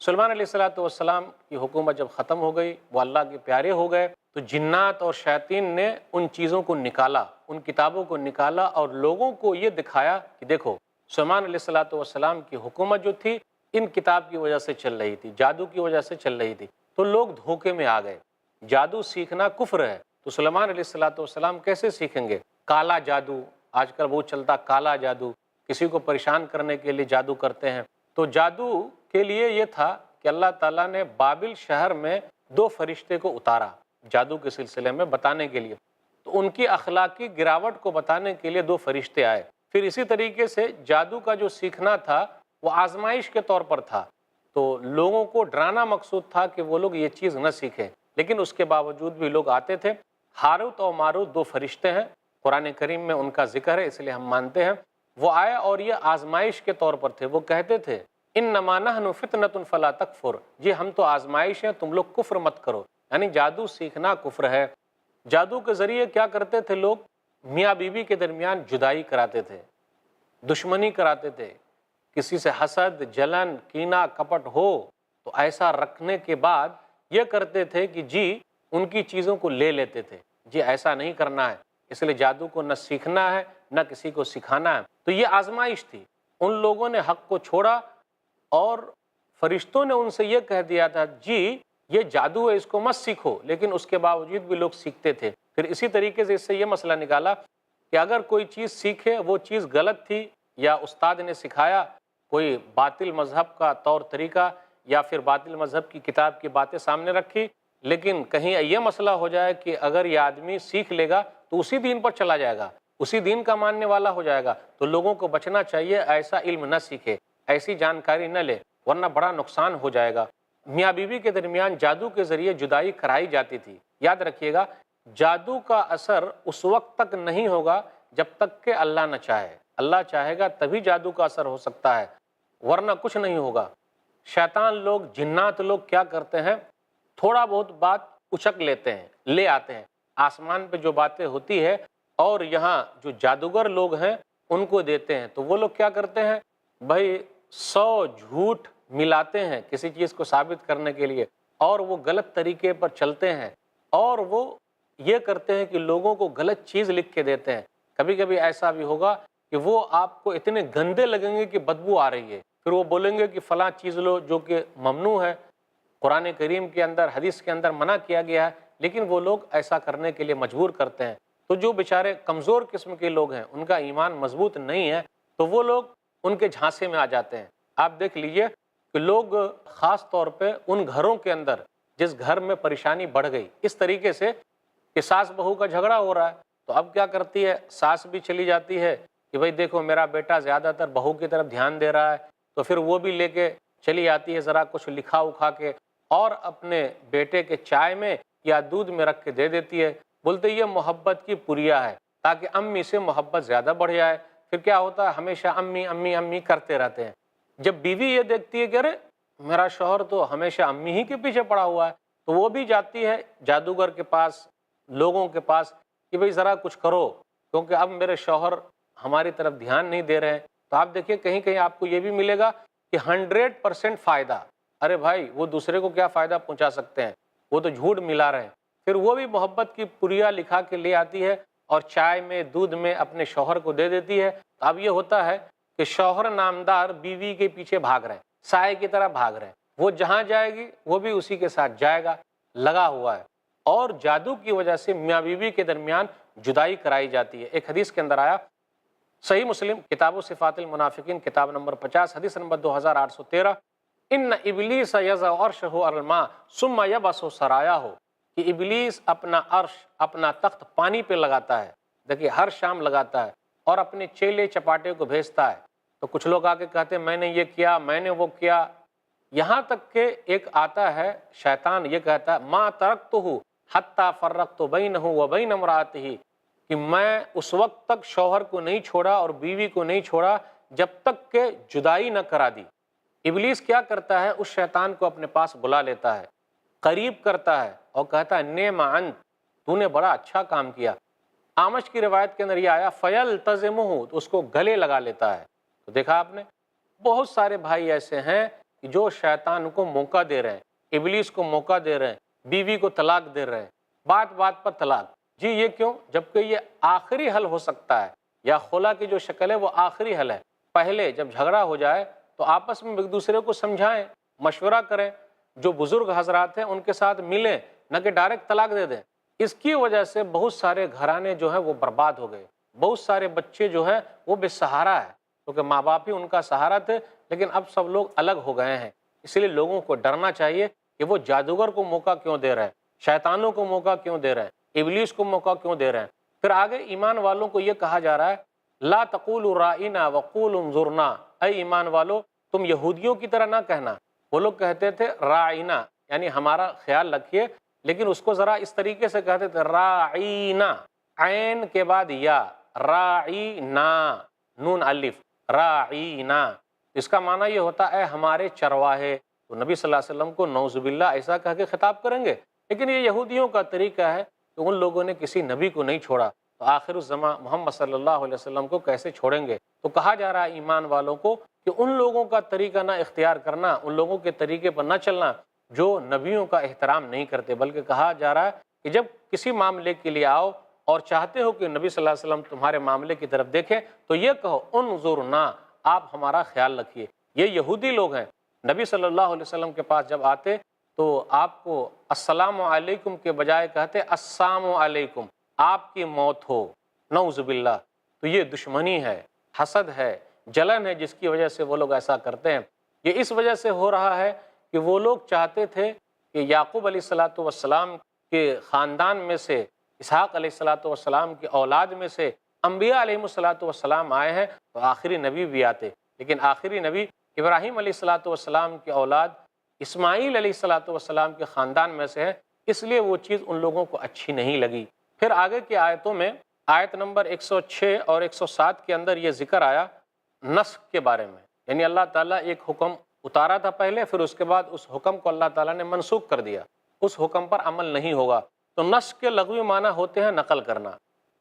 سلیمان علیہ السلام کی حکومت جب ختم ہو گئی، وہ اللہ کے پیارے ہو گئے، تو جنات اور شیاطین نے ان چیزوں کو نکالا، ان کتابوں کو نکالا، اور لوگوں کو یہ دکھایا کہ دیکھو سلیمان علیہ السلام کی حکومت جو تھی ان کتاب کی وجہ سے چل رہی تھی، جادو کی وجہ سے چل رہی تھی۔ تو لوگ دھوکے میں آ گئے، جادو سیکھنا کفر ہے، تو سلیمان علیہ السلام کیسے سیکھیں گے؟ کالا جادو، آج کل وہ چلتا کالا جادو، کسی کو پریشان کرنے کے لیے جادو کرتے ہیں۔ تو جادو کے لیے یہ تھا کہ اللہ تعالیٰ نے بابل شہر میں 2 فرشتے کو اتارا جادو کے سلسلے میں بتانے کے لیے، تو ان کی اخلاقی گراوٹ کو بتانے کے لیے 2 فرشتے آئے۔ پھر اسی طریقے سے جادو کا جو سیکھنا تھا وہ آزمائش کے طور پر تھا، تو لوگوں کو ڈرانا مقصود تھا کہ وہ لوگ یہ چیز نہ سیکھیں، لیکن اس کے باوجود بھی لوگ آتے تھے۔ ہاروت اور ماروت 2 فرشتے ہیں، قرآن کریم میں ان کا ذکر ہے، اس لیے ہم مانتے ہیں۔ وہ آئے اور یہ آزمائش کے طور پر تھے، وہ کہتے تھے انما نحن فتنۃ فلا تکفر، جی ہم تو آزمائش ہیں، تم لوگ کفر مت کرو، یعنی جادو سیکھنا کفر ہے۔ جادو کے ذریعے کیا کرتے تھے لوگ؟ میاں بیوی کے درمیان جدائی کراتے تھے، دشمنی کراتے تھے، کسی سے حسد، جلن، کینہ، کپٹ ہو تو ایسا رکھنے کے بعد یہ کرتے تھے کہ جی ان کی چیزوں کو لے لیتے تھے، جی ایسا نہیں کرنا ہے، اس لیے جادو کو نہ سیکھنا ہے نہ کسی کو سکھانا ہے۔ تو یہ آزمائش تھی، ان لوگوں نے حق کو چھوڑا، اور فرشتوں نے ان سے یہ کہہ دیا تھا جی یہ جادو ہے، اس کو مت سیکھو، لیکن اس کے باوجود بھی لوگ سیکھتے تھے۔ پھر اسی طریقے سے اس سے یہ مسئلہ نکالا کہ اگر کوئی چیز سیکھے وہ چیز غلط تھی، یا استاد نے سکھایا کوئی باطل مذہب کا طور طریقہ، یا پھر باطل مذہب کی کتاب کی باتیں سامنے رکھی، لیکن کہیں یہ مسئلہ ہو جائے کہ اگر یہ آدمی سیکھ لے گا تو اسی دین پر چلا جائے گا، اسی دین کا ماننے والا ہو جائے گا، تو لوگوں کو بچنا چاہیے ایسا علم نہ سیکھے، ایسی جانکاری نہ لے، ورنہ بڑا نقصان ہو جائے گا۔ میاں بیوی کے درمیان جادو کے ذریعے جدائی کرائی جاتی تھی۔ یاد رکھیے گا، جادو کا اثر اس وقت تک نہیں ہوگا جب تک کہ اللہ نہ چاہے، اللہ چاہے گا تبھی جادو کا اثر ہو سکتا ہے، ورنہ کچھ نہیں ہوگا۔ شیطان لوگ، جنات لوگ کیا کرتے ہیں، تھوڑا بہت بات اچک لیتے ہیں، لے آتے ہیں، آسمان پہ جو باتیں ہوتی ہے اور یہاں جو جادوگر لوگ ہیں ان کو دیتے ہیں۔ تو وہ لوگ کیا کرتے ہیں بھائی، 100 جھوٹ ملاتے ہیں کسی چیز کو ثابت کرنے کے لیے، اور وہ غلط طریقے پر چلتے ہیں، اور وہ یہ کرتے ہیں کہ لوگوں کو غلط چیز لکھ کے دیتے ہیں۔ کبھی کبھی ایسا بھی ہوگا کہ وہ آپ کو اتنے گندے لگیں گے کہ بدبو آ رہی ہے، پھر وہ بولیں گے کہ فلاں چیز لو جو کہ ممنوع ہے، قرآن کریم کے اندر، حدیث کے اندر منع کیا گیا ہے، لیکن وہ لوگ ایسا کرنے کے لیے مجبور کرتے ہیں۔ تو جو بیچارے کمزور قسم کے لوگ ہیں، ان کا ایمان مضبوط نہیں ہے، تو وہ لوگ ان کے جھانسے میں آ جاتے ہیں۔ آپ دیکھ لیجئے کہ لوگ خاص طور پہ ان گھروں کے اندر جس گھر میں پریشانی بڑھ گئی اس طریقے سے کہ ساس بہو کا جھگڑا ہو رہا ہے، تو اب کیا کرتی ہے، ساس بھی چلی جاتی ہے کہ بھئی دیکھو میرا بیٹا زیادہ تر بہو کی طرف دھیان دے رہا ہے، تو پھر وہ بھی لے کے چلی آتی ہے ذرا کچھ لکھا اکھا کے، اور اپنے بیٹے کے چائے میں یا دودھ میں رکھ کے دے دیتی ہے، بولتے یہ محبت کی پریا ہے تاکہ امی سے محبت زیادہ بڑھ جائے۔ پھر کیا ہوتا ہے، ہمیشہ امی امی امی کرتے رہتے ہیں۔ جب بیوی یہ دیکھتی ہے کہ ارے میرا شوہر تو ہمیشہ امی ہی کے پیچھے پڑا ہوا ہے، تو وہ بھی جاتی ہے جادوگر کے پاس، لوگوں کے پاس کہ بھئی ذرا کچھ کرو، کیونکہ اب میرے شوہر ہماری طرف دھیان نہیں دے رہے ہیں۔ تو آپ دیکھیے کہیں کہیں آپ کو یہ بھی ملے گا کہ 100% فائدہ، ارے بھائی وہ دوسرے کو کیا فائدہ پہنچا سکتے ہیں، وہ تو جھوٹ ملا رہے ہیں۔ پھر وہ بھی محبت کی پریا لکھا کے لے آتی ہے اور چائے میں دودھ میں اپنے شوہر کو دے دیتی ہے۔ تو اب یہ ہوتا ہے کہ شوہر نامدار بیوی کے پیچھے بھاگ رہے ہیں، سائے کی طرح بھاگ رہے ہیں، وہ جہاں جائے گی وہ بھی اسی کے ساتھ جائے گا، لگا ہوا ہے۔ اور جادو کی وجہ سے میاں بیوی کے درمیان جدائی کرائی جاتی ہے۔ ایک حدیث کے اندر آیا، صحیح مسلم کتاب صفات المنافقین کتاب نمبر 50 حدیث نمبر 2813، ان ابلیس یضع عرشہ علی الماء ثم یبعث سرایاہ، کہ ابلیس اپنا عرش، اپنا تخت پانی پہ لگاتا ہے، دیکھیے ہر شام لگاتا ہے، اور اپنے چیلے چپاٹے کو بھیجتا ہے۔ تو کچھ لوگ آ کے کہتے ہیں میں نے یہ کیا، میں نے وہ کیا، یہاں تک کہ ایک آتا ہے شیطان یہ کہتا ہے ما ترکتہ حتی فرقت بینہ وبین امرأتہ، کہ میں اس وقت تک شوہر کو نہیں چھوڑا اور بیوی کو نہیں چھوڑا جب تک کہ جدائی نہ کرا دی۔ ابلیس کیا کرتا ہے، اس شیطان کو اپنے پاس بلا لیتا ہے، قریب کرتا ہے اور کہتا ہے نعم انت، تو نے بڑا اچھا کام کیا۔ آمش کی روایت کے اندر یہ آیا فیلتزمہ، تو اس کو گلے لگا لیتا ہے۔ تو دیکھا آپ نے، بہت سارے بھائی ایسے ہیں کہ جو شیطان کو موقع دے رہے ہیں، ابلیس کو موقع دے رہے ہیں، بیوی کو طلاق دے رہے ہیں، بات بات پر طلاق۔ جی یہ کیوں؟ جبکہ یہ آخری حل ہو سکتا ہے، یا خلا کی جو شکل ہے وہ آخری حل ہے۔ پہلے جب جھگڑا ہو جائے تو آپس میں ایک دوسرے کو سمجھائیں، مشورہ کریں، جو بزرگ حضرات ہیں ان کے ساتھ ملیں، نہ کہ ڈائریکٹ طلاق دے دیں۔ اس کی وجہ سے بہت سارے گھرانے جو ہیں وہ برباد ہو گئے، بہت سارے بچے جو ہیں وہ بے سہارا ہے، کیونکہ ماں باپ ہی ان کا سہارا تھے، لیکن اب سب لوگ الگ ہو گئے ہیں۔ اس لیے لوگوں کو ڈرنا چاہیے کہ وہ جادوگر کو موقع کیوں دے رہے ہیں، شیطانوں کو موقع کیوں دے رہے ہیں، ابلیس کو موقع کیوں دے رہے ہیں۔ پھر آگے ایمان والوں کو یہ کہا جا رہا ہے لا تقولوا رائنا وقولوا انظرنا، اے ایمان والو تم یہودیوں کی طرح نہ کہنا، وہ لوگ کہتے تھے رائنا یعنی ہمارا خیال رکھیے، لیکن اس کو ذرا اس طریقے سے کہتے تھے راعینا، عین کے بعد یا، راعینا نون الف، راعینا، اس کا معنی یہ ہوتا ہے اے ہمارے چرواہے۔ تو نبی صلی اللہ علیہ وسلم کو نعوذ باللہ ایسا کہہ کے خطاب کریں گے؟ لیکن یہ یہودیوں کا طریقہ ہے کہ ان لوگوں نے کسی نبی کو نہیں چھوڑا، تو آخر الزماں محمد صلی اللہ علیہ وسلم کو کیسے چھوڑیں گے؟ تو کہا جا رہا ہے ایمان والوں کو کہ ان لوگوں کا طریقہ نہ اختیار کرنا، ان لوگوں کے طریقے پر نہ چلنا جو نبیوں کا احترام نہیں کرتے، بلکہ کہا جا رہا ہے کہ جب کسی معاملے کے لیے آؤ اور چاہتے ہو کہ نبی صلی اللہ علیہ وسلم تمہارے معاملے کی طرف دیکھیں تو یہ کہو انظرنا، آپ ہمارا خیال رکھیے۔ یہ یہودی لوگ ہیں، نبی صلی اللہ علیہ وسلم کے پاس جب آتے تو آپ کو السلام علیکم کے بجائے کہتے السلام علیکم، آپ کی موت ہو، نعوذ باللہ۔ تو یہ دشمنی ہے، حسد ہے، جلن ہے، جس کی وجہ سے وہ لوگ ایسا کرتے ہیں۔ یہ اس وجہ سے ہو رہا ہے کہ وہ لوگ چاہتے تھے کہ یعقوب علیہ السلام کے خاندان میں سے، اسحاق علیہ السلام کی اولاد میں سے انبیاء علیہ السلام آئے ہیں تو آخری نبی بھی آتے، لیکن آخری نبی ابراہیم علیہ السلام کی اولاد اسماعیل علیہ السلام کے خاندان میں سے ہے، اس لیے وہ چیز ان لوگوں کو اچھی نہیں لگی۔ پھر آگے کی آیتوں میں آیت نمبر 106 اور 107 کے اندر یہ ذکر آیا نسخ کے بارے میں، یعنی اللہ تعالیٰ ایک حکم اتارا تھا پہلے، پھر اس کے بعد اس حکم کو اللہ تعالیٰ نے منسوخ کر دیا، اس حکم پر عمل نہیں ہوگا۔ تو نسخ کے لغوی معنی ہوتے ہیں نقل کرنا،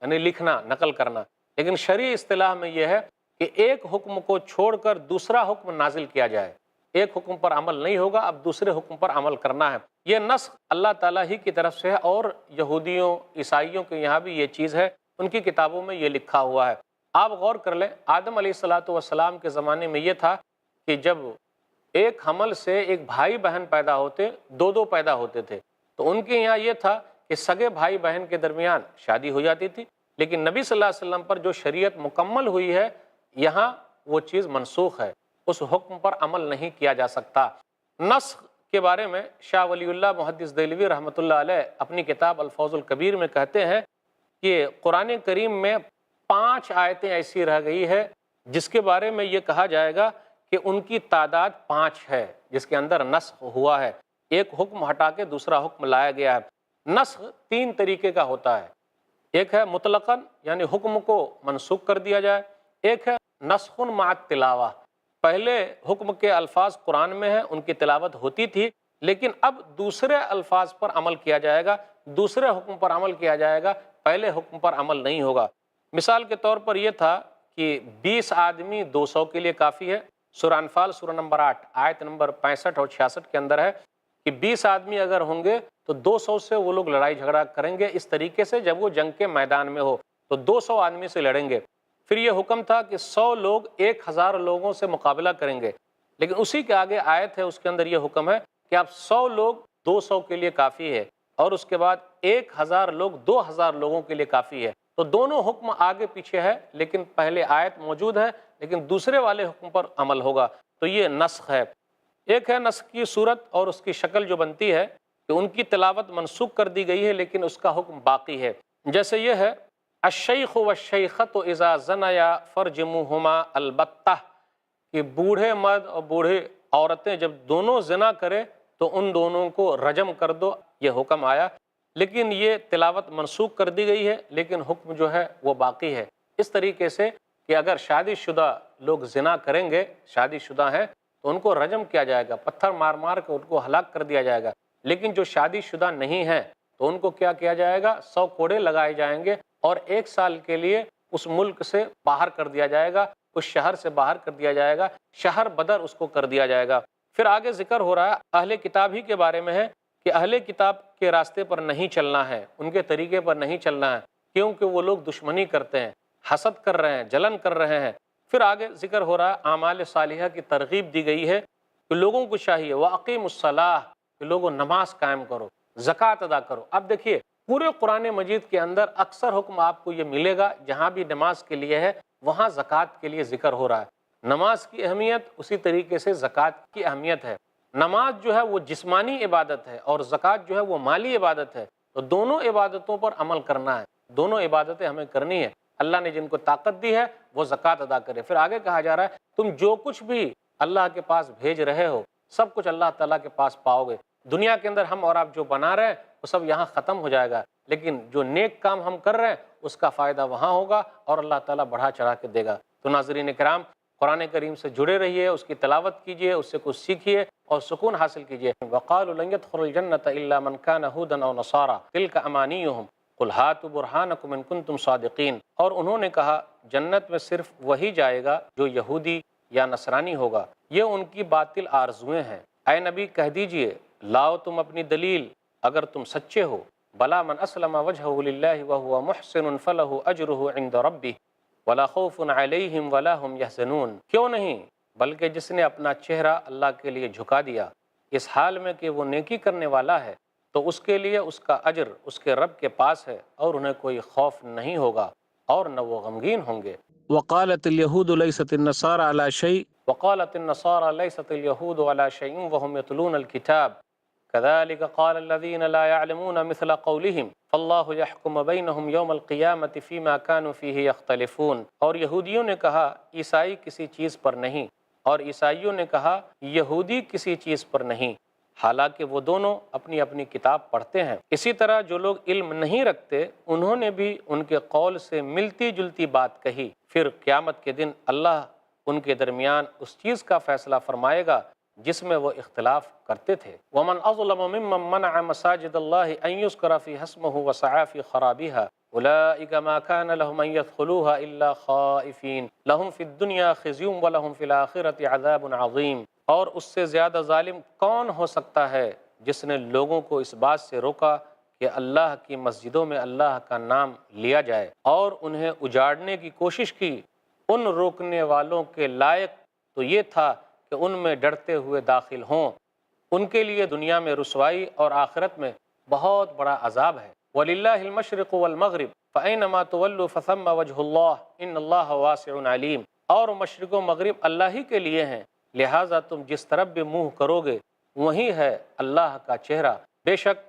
یعنی لکھنا، نقل کرنا، لیکن شرعی اصطلاح میں یہ ہے کہ ایک حکم کو چھوڑ کر دوسرا حکم نازل کیا جائے، ایک حکم پر عمل نہیں ہوگا، اب دوسرے حکم پر عمل کرنا ہے۔ یہ نسخ اللہ تعالیٰ ہی کی طرف سے ہے، اور یہودیوں عیسائیوں کے یہاں بھی یہ چیز ہے، ان کی کتابوں میں یہ لکھا ہوا ہے۔ آپ غور کر لیں، آدم علیہ السلام کے زمانے میں یہ تھا کہ جب ایک حمل سے ایک بھائی بہن پیدا ہوتے، دو پیدا ہوتے تھے، تو ان کے یہاں یہ تھا کہ سگے بھائی بہن کے درمیان شادی ہو جاتی تھی، لیکن نبی صلی اللہ علیہ وسلم پر جو شریعت مکمل ہوئی ہے، یہاں وہ چیز منسوخ ہے، اس حکم پر عمل نہیں کیا جا سکتا۔ نسخ کے بارے میں شاہ ولی اللہ محدث دہلوی رحمۃ اللہ علیہ اپنی کتاب الفوز الکبیر میں کہتے ہیں کہ قرآن کریم میں 5 آیتیں ایسی رہ گئی ہے جس کے بارے میں یہ کہا جائے گا کہ ان کی تعداد 5 ہے، جس کے اندر نسخ ہوا ہے، ایک حکم ہٹا کے دوسرا حکم لایا گیا ہے۔ نسخ 3 طریقے کا ہوتا ہے، ایک ہے مطلقاً یعنی حکم کو منسوخ کر دیا جائے، ایک ہے نسخ مع التلاوہ، پہلے حکم کے الفاظ قرآن میں ہیں، ان کی تلاوت ہوتی تھی، لیکن اب دوسرے الفاظ پر عمل کیا جائے گا، دوسرے حکم پر عمل کیا جائے گا، پہلے حکم پر عمل نہیں ہوگا۔ مثال کے طور پر یہ تھا کہ 20 آدمی 200 کے لیے کافی ہے، سورہ انفال سورہ نمبر 8 آیت نمبر 65 اور 66 کے اندر ہے کہ 20 آدمی اگر ہوں گے تو 200 سے وہ لوگ لڑائی جھگڑا کریں گے اس طریقے سے جب وہ جنگ کے میدان میں ہو، تو 200 آدمی سے لڑیں گے۔ پھر یہ حکم تھا کہ 100 لوگ 1000 لوگوں سے مقابلہ کریں گے، لیکن اسی کے آگے آیت ہے، اس کے اندر یہ حکم ہے کہ آپ 100 لوگ 200 کے لیے کافی ہے، اور اس کے بعد 1000 لوگ 2000 لوگوں کے لیے کافی ہے۔ تو دونوں حکم آگے پیچھے ہے، لیکن پہلے آیت موجود ہے، لیکن دوسرے والے حکم پر عمل ہوگا، تو یہ نسخ ہے۔ ایک ہے نسخ کی صورت اور اس کی شکل جو بنتی ہے کہ ان کی تلاوت منسوخ کر دی گئی ہے لیکن اس کا حکم باقی ہے، جیسے یہ ہے الشیخ والشیخۃ اذا زنیا فرجموہما البتہ، کہ بوڑھے مرد اور بوڑھے عورتیں جب دونوں زنا کرے تو ان دونوں کو رجم کر دو، یہ حکم آیا، لیکن یہ تلاوت منسوخ کر دی گئی ہے لیکن حکم جو ہے وہ باقی ہے۔ اس طریقے سے کہ اگر شادی شدہ لوگ زنا کریں گے، شادی شدہ ہیں، تو ان کو رجم کیا جائے گا، پتھر مار مار کے ان کو ہلاک کر دیا جائے گا، لیکن جو شادی شدہ نہیں ہیں تو ان کو کیا کیا جائے گا، 100 کوڑے لگائے جائیں گے، اور 1 سال کے لیے اس ملک سے باہر کر دیا جائے گا، اس شہر سے باہر کر دیا جائے گا، شہر بدر اس کو کر دیا جائے گا۔ پھر آگے ذکر ہو رہا ہے اہل کتاب ہی کے بارے میں ہے کہ اہل کتاب کے راستے پر نہیں چلنا ہے، ان کے طریقے پر نہیں چلنا ہے، کیونکہ وہ لوگ دشمنی کرتے ہیں، حسد کر رہے ہیں، جلن کر رہے ہیں۔ پھر آگے ذکر ہو رہا ہے اعمال صالحہ کی ترغیب دی گئی ہے کہ لوگوں کو چاہیے وَأَقِیمُوا الصَّلَاةَ، کہ لوگوں نماز قائم کرو، زکوٰۃ ادا کرو۔ اب دیکھیے پورے قرآن مجید کے اندر اکثر حکم آپ کو یہ ملے گا جہاں بھی نماز کے لیے ہے وہاں زکوٰۃ کے لیے ذکر ہو رہا ہے۔ نماز کی اہمیت اسی طریقے سے زکوٰۃ کی اہمیت ہے۔ نماز جو ہے وہ جسمانی عبادت ہے اور زکوٰۃ جو ہے وہ مالی عبادت ہے، تو دونوں عبادتوں پر عمل کرنا ہے، دونوں عبادتیں ہمیں کرنی ہے۔ اللہ نے جن کو طاقت دی ہے وہ زکوٰۃ ادا کرے۔ پھر آگے کہا جا رہا ہے تم جو کچھ بھی اللہ کے پاس بھیج رہے ہو سب کچھ اللہ تعالیٰ کے پاس پاؤ گے۔ دنیا کے اندر ہم اور آپ جو بنا رہے ہیں وہ سب یہاں ختم ہو جائے گا، لیکن جو نیک کام ہم کر رہے ہیں اس کا فائدہ وہاں ہوگا اور اللہ تعالیٰ بڑھا چڑھا کے دے گا۔ تو ناظرین کرام، قرآن کریم سے جڑے رہیے، اس کی تلاوت کیجیے، اس سے کچھ سیکھیے اور سکون حاصل کیجیے۔ وَقَالُوا لَن يَدْخُلَ الْجَنَّةَ إِلَّا مَنْ كَانَ هُودًا أَوْ نَصَارَىٰ تِلْكَ أَمَانِيُّهُمْ قُلْ هَاتُوا بُرْهَانَكُمْ إِن كُنتُمْ صَادِقِينَ، اور انہوں نے کہا جنت میں صرف وہی جائے گا جو یہودی یا نصرانی ہوگا، یہ ان کی باطل آرزویں ہیں۔ اے نبی کہہ دیجئے لاؤ تم اپنی دلیل اگر تم سچے ہو۔ بلا من اسلم وجهه للہ وهو محسن فلہ اجرہ عند ربہ ولا خوف علیہم ولا هم يحزنون، کیوں نہیں بلکہ جس نے اپنا چہرہ اللہ کے لیے جھکا دیا اس حال میں کہ وہ نیکی کرنے والا ہے، تو اس کے لیے اس کا اجر اس کے رب کے پاس ہے اور انہیں کوئی خوف نہیں ہوگا اور نہ وہ غمگین ہوں گے۔ وقالت اليہود لیست النصارى على شيء وقالت النصارى ليست اليهود على شيء وهم يتلون الكتاب كذلك قال الذين لا يعلمون مثل قولهم فالله يحكم بينهم يوم القيامة فيما كانوا فيه يختلفون، اور یہودیوں نے کہا عیسائی کسی چیز پر نہیں، اور عیسائیوں نے کہا یہودی کسی چیز پر نہیں، حالانکہ وہ دونوں اپنی اپنی کتاب پڑھتے ہیں۔ اسی طرح جو لوگ علم نہیں رکھتے انہوں نے بھی ان کے قول سے ملتی جلتی بات کہی، پھر قیامت کے دن اللہ ان کے درمیان اس چیز کا فیصلہ فرمائے گا جس میں وہ اختلاف کرتے تھے۔ ومن اظلم ممن منع مساجد اللہ ان یذکر فیہا اسمہ وسعی فی خرابها اولئک ما کان لهم ان يدخلوها الا خائفین لهم فی الدنیا خزی ولهم فی الآخرۃ عذاب عظیم۔ اور اس سے زیادہ ظالم کون ہو سکتا ہے جس نے لوگوں کو اس بات سے روکا کہ اللہ کی مسجدوں میں اللہ کا نام لیا جائے اور انہیں اجاڑنے کی کوشش کی۔ ان روکنے والوں کے لائق تو یہ تھا کہ ان میں ڈرتے ہوئے داخل ہوں، ان کے لیے دنیا میں رسوائی اور آخرت میں بہت بڑا عذاب ہے۔ وَلِلَّهِ الْمَشْرِقُ وَالْمَغْرِبُ فَأَيْنَمَا تُوَلُّوا فَثَمَّ وَجْهُ اللَّهِ إِنَّ اللَّهَ وَاسِعٌ عَلِيمٌ۔ اور مشرق و مغرب اللہ ہی کے لیے ہیں، لہٰذا تم جس طرف بھی منہ کرو گے وہی ہے اللہ کا چہرہ، بے شک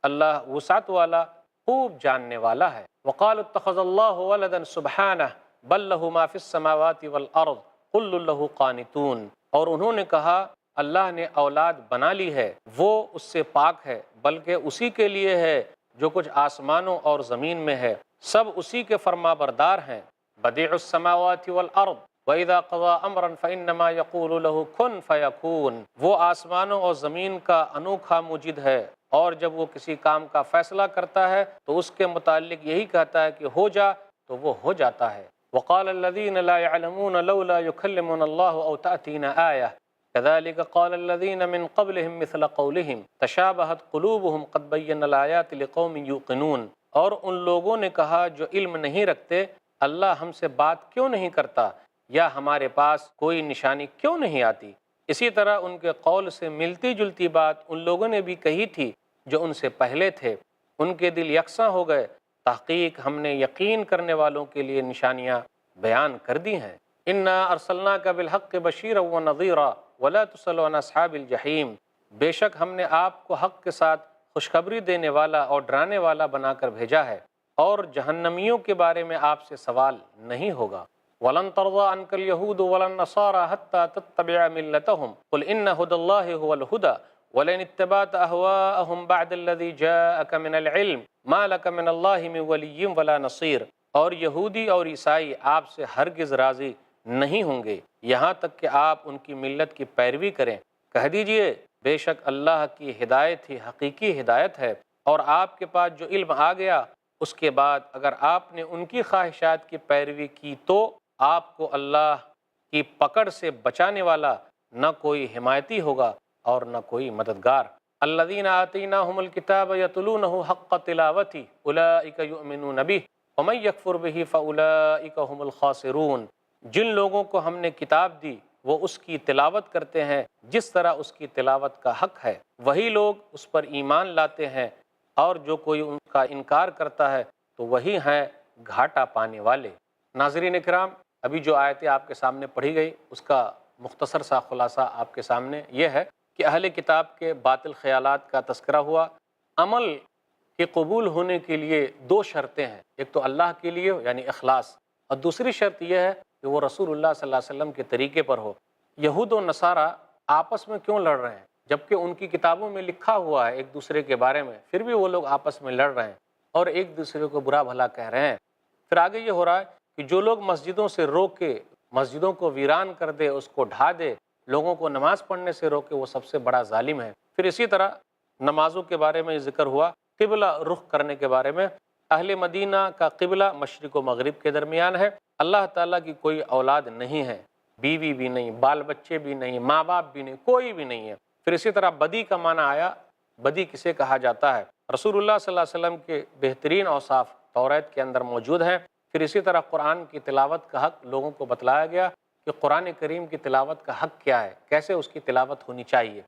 اللہ وسعت والا خوب جاننے والا ہے۔ وَقَالُوا اتَّخَذَ اللَّهُ وَلَدًا سُبْحَانَهُ بَل لَّهُ مَا فِي السَّمَاوَاتِ وَالْأَرْضِ كُلٌّ لَّهُ قَانِتُونَ۔ اور انہوں نے کہا اللہ نے اولاد بنا لی ہے، وہ اس سے پاک ہے، بلکہ اسی کے لیے ہے جو کچھ آسمانوں اور زمین میں ہے، سب اسی کے فرما بردار ہیں۔ بدیع السماوات والارض وَإِذَا قَضَىٰ أَمْرًا فَإِنَّمَا يَقُولُ لَهُ كُن فَيَكُونُ۔ وہ آسمانوں اور زمین کا انوکھا مجید ہے، اور جب وہ کسی کام کا فیصلہ کرتا ہے تو اس کے متعلق یہی کہتا ہے کہ ہو جا تو وہ ہو جاتا ہے۔ وقال الذين لا يعلمون لولا يكلمنا الله أو تأتينا آية كذلك قال الذين من قبلهم مثل قولهم تشابهت قلوبهم قد بينا الآيات لقوم يوقنون۔ اور ان لوگوں نے کہا جو علم نہیں رکھتے، اللہ ہم سے بات کیوں نہیں کرتا، یا ہمارے پاس کوئی نشانی کیوں نہیں آتی۔ اسی طرح ان کے قول سے ملتی جلتی بات ان لوگوں نے بھی کہی تھی جو ان سے پہلے تھے، ان کے دل یکساں ہو گئے۔ تحقیق ہم نے یقین کرنے والوں کے لیے نشانیاں بیان کر دی ہیں۔ انا ارسلناک بالحق بشیرا ونذیرا ولا تسأل عن اصحاب الجحیم۔ بے شک ہم نے آپ کو حق کے ساتھ خوشخبری دینے والا اور ڈرانے والا بنا کر بھیجا ہے، اور جہنمیوں کے بارے میں آپ سے سوال نہیں ہوگا۔ ولن ترضى عنك اليهود ولا النصارى حتى تتبع ملتهم قل ان هدى الله هو الهدى ولئن اتبعت اهواءهم بعد الذي جاءك من العلم ما لك من الله من ولي ولا نصير۔ اور یہودی اور عیسائی آپ سے ہرگز راضی نہیں ہوں گے یہاں تک کہ آپ ان کی ملت کی پیروی کریں۔ کہہ دیجئے بے شک اللہ کی ہدایت ہی حقیقی ہدایت ہے، اور آپ کے پاس جو علم آ گیا اس کے بعد اگر آپ نے ان کی خواہشات کی پیروی کی تو آپ کو اللہ کی پکڑ سے بچانے والا نہ کوئی حمایتی ہوگا اور نہ کوئی مددگار۔ الذین آتیناہم الکتاب یتلونہ حق تلاوتہ اولئک یؤمنون بہ ومن یکفر بہ فاولئک ھم الخاسرون۔ جن لوگوں کو ہم نے کتاب دی وہ اس کی تلاوت کرتے ہیں جس طرح اس کی تلاوت کا حق ہے، وہی لوگ اس پر ایمان لاتے ہیں، اور جو کوئی ان کا انکار کرتا ہے تو وہی ہیں گھاٹا پانے والے۔ ناظرین اکرام، ابھی جو آیتیں آپ کے سامنے پڑھی گئی اس کا مختصر سا خلاصہ آپ کے سامنے یہ ہے کہ اہل کتاب کے باطل خیالات کا تذکرہ ہوا۔ عمل کے قبول ہونے کے لیے دو شرطیں ہیں، ایک تو اللہ کے لیے یعنی اخلاص، اور دوسری شرط یہ ہے کہ وہ رسول اللہ صلی اللہ علیہ وسلم کے طریقے پر ہو۔ یہود و نصارہ آپس میں کیوں لڑ رہے ہیں جبکہ ان کی کتابوں میں لکھا ہوا ہے ایک دوسرے کے بارے میں، پھر بھی وہ لوگ آپس میں لڑ رہے ہیں اور ایک دوسرے کو برا بھلا کہہ رہے ہیں۔ پھر آگے یہ ہو رہا ہے کہ جو لوگ مسجدوں سے روک کے مسجدوں کو ویران کر دے، اس کو ڈھا دے، لوگوں کو نماز پڑھنے سے روکے، وہ سب سے بڑا ظالم ہے۔ پھر اسی طرح نمازوں کے بارے میں ذکر ہوا، قبلہ رخ کرنے کے بارے میں۔ اہل مدینہ کا قبلہ مشرق و مغرب کے درمیان ہے۔ اللہ تعالیٰ کی کوئی اولاد نہیں ہے، بیوی بھی نہیں، بال بچے بھی نہیں، ماں باپ بھی نہیں، کوئی بھی نہیں ہے۔ پھر اسی طرح بدی کا معنی آیا، بدی کسے کہا جاتا ہے؟ رسول اللہ صلی اللہ علیہ وسلم کے بہترین اوصاف توریت کے اندر موجود ہیں۔ پھر اسی طرح قرآن کی تلاوت کا حق لوگوں کو بتلایا گیا کہ قرآن کریم کی تلاوت کا حق کیا ہے، کیسے اس کی تلاوت ہونی چاہیے۔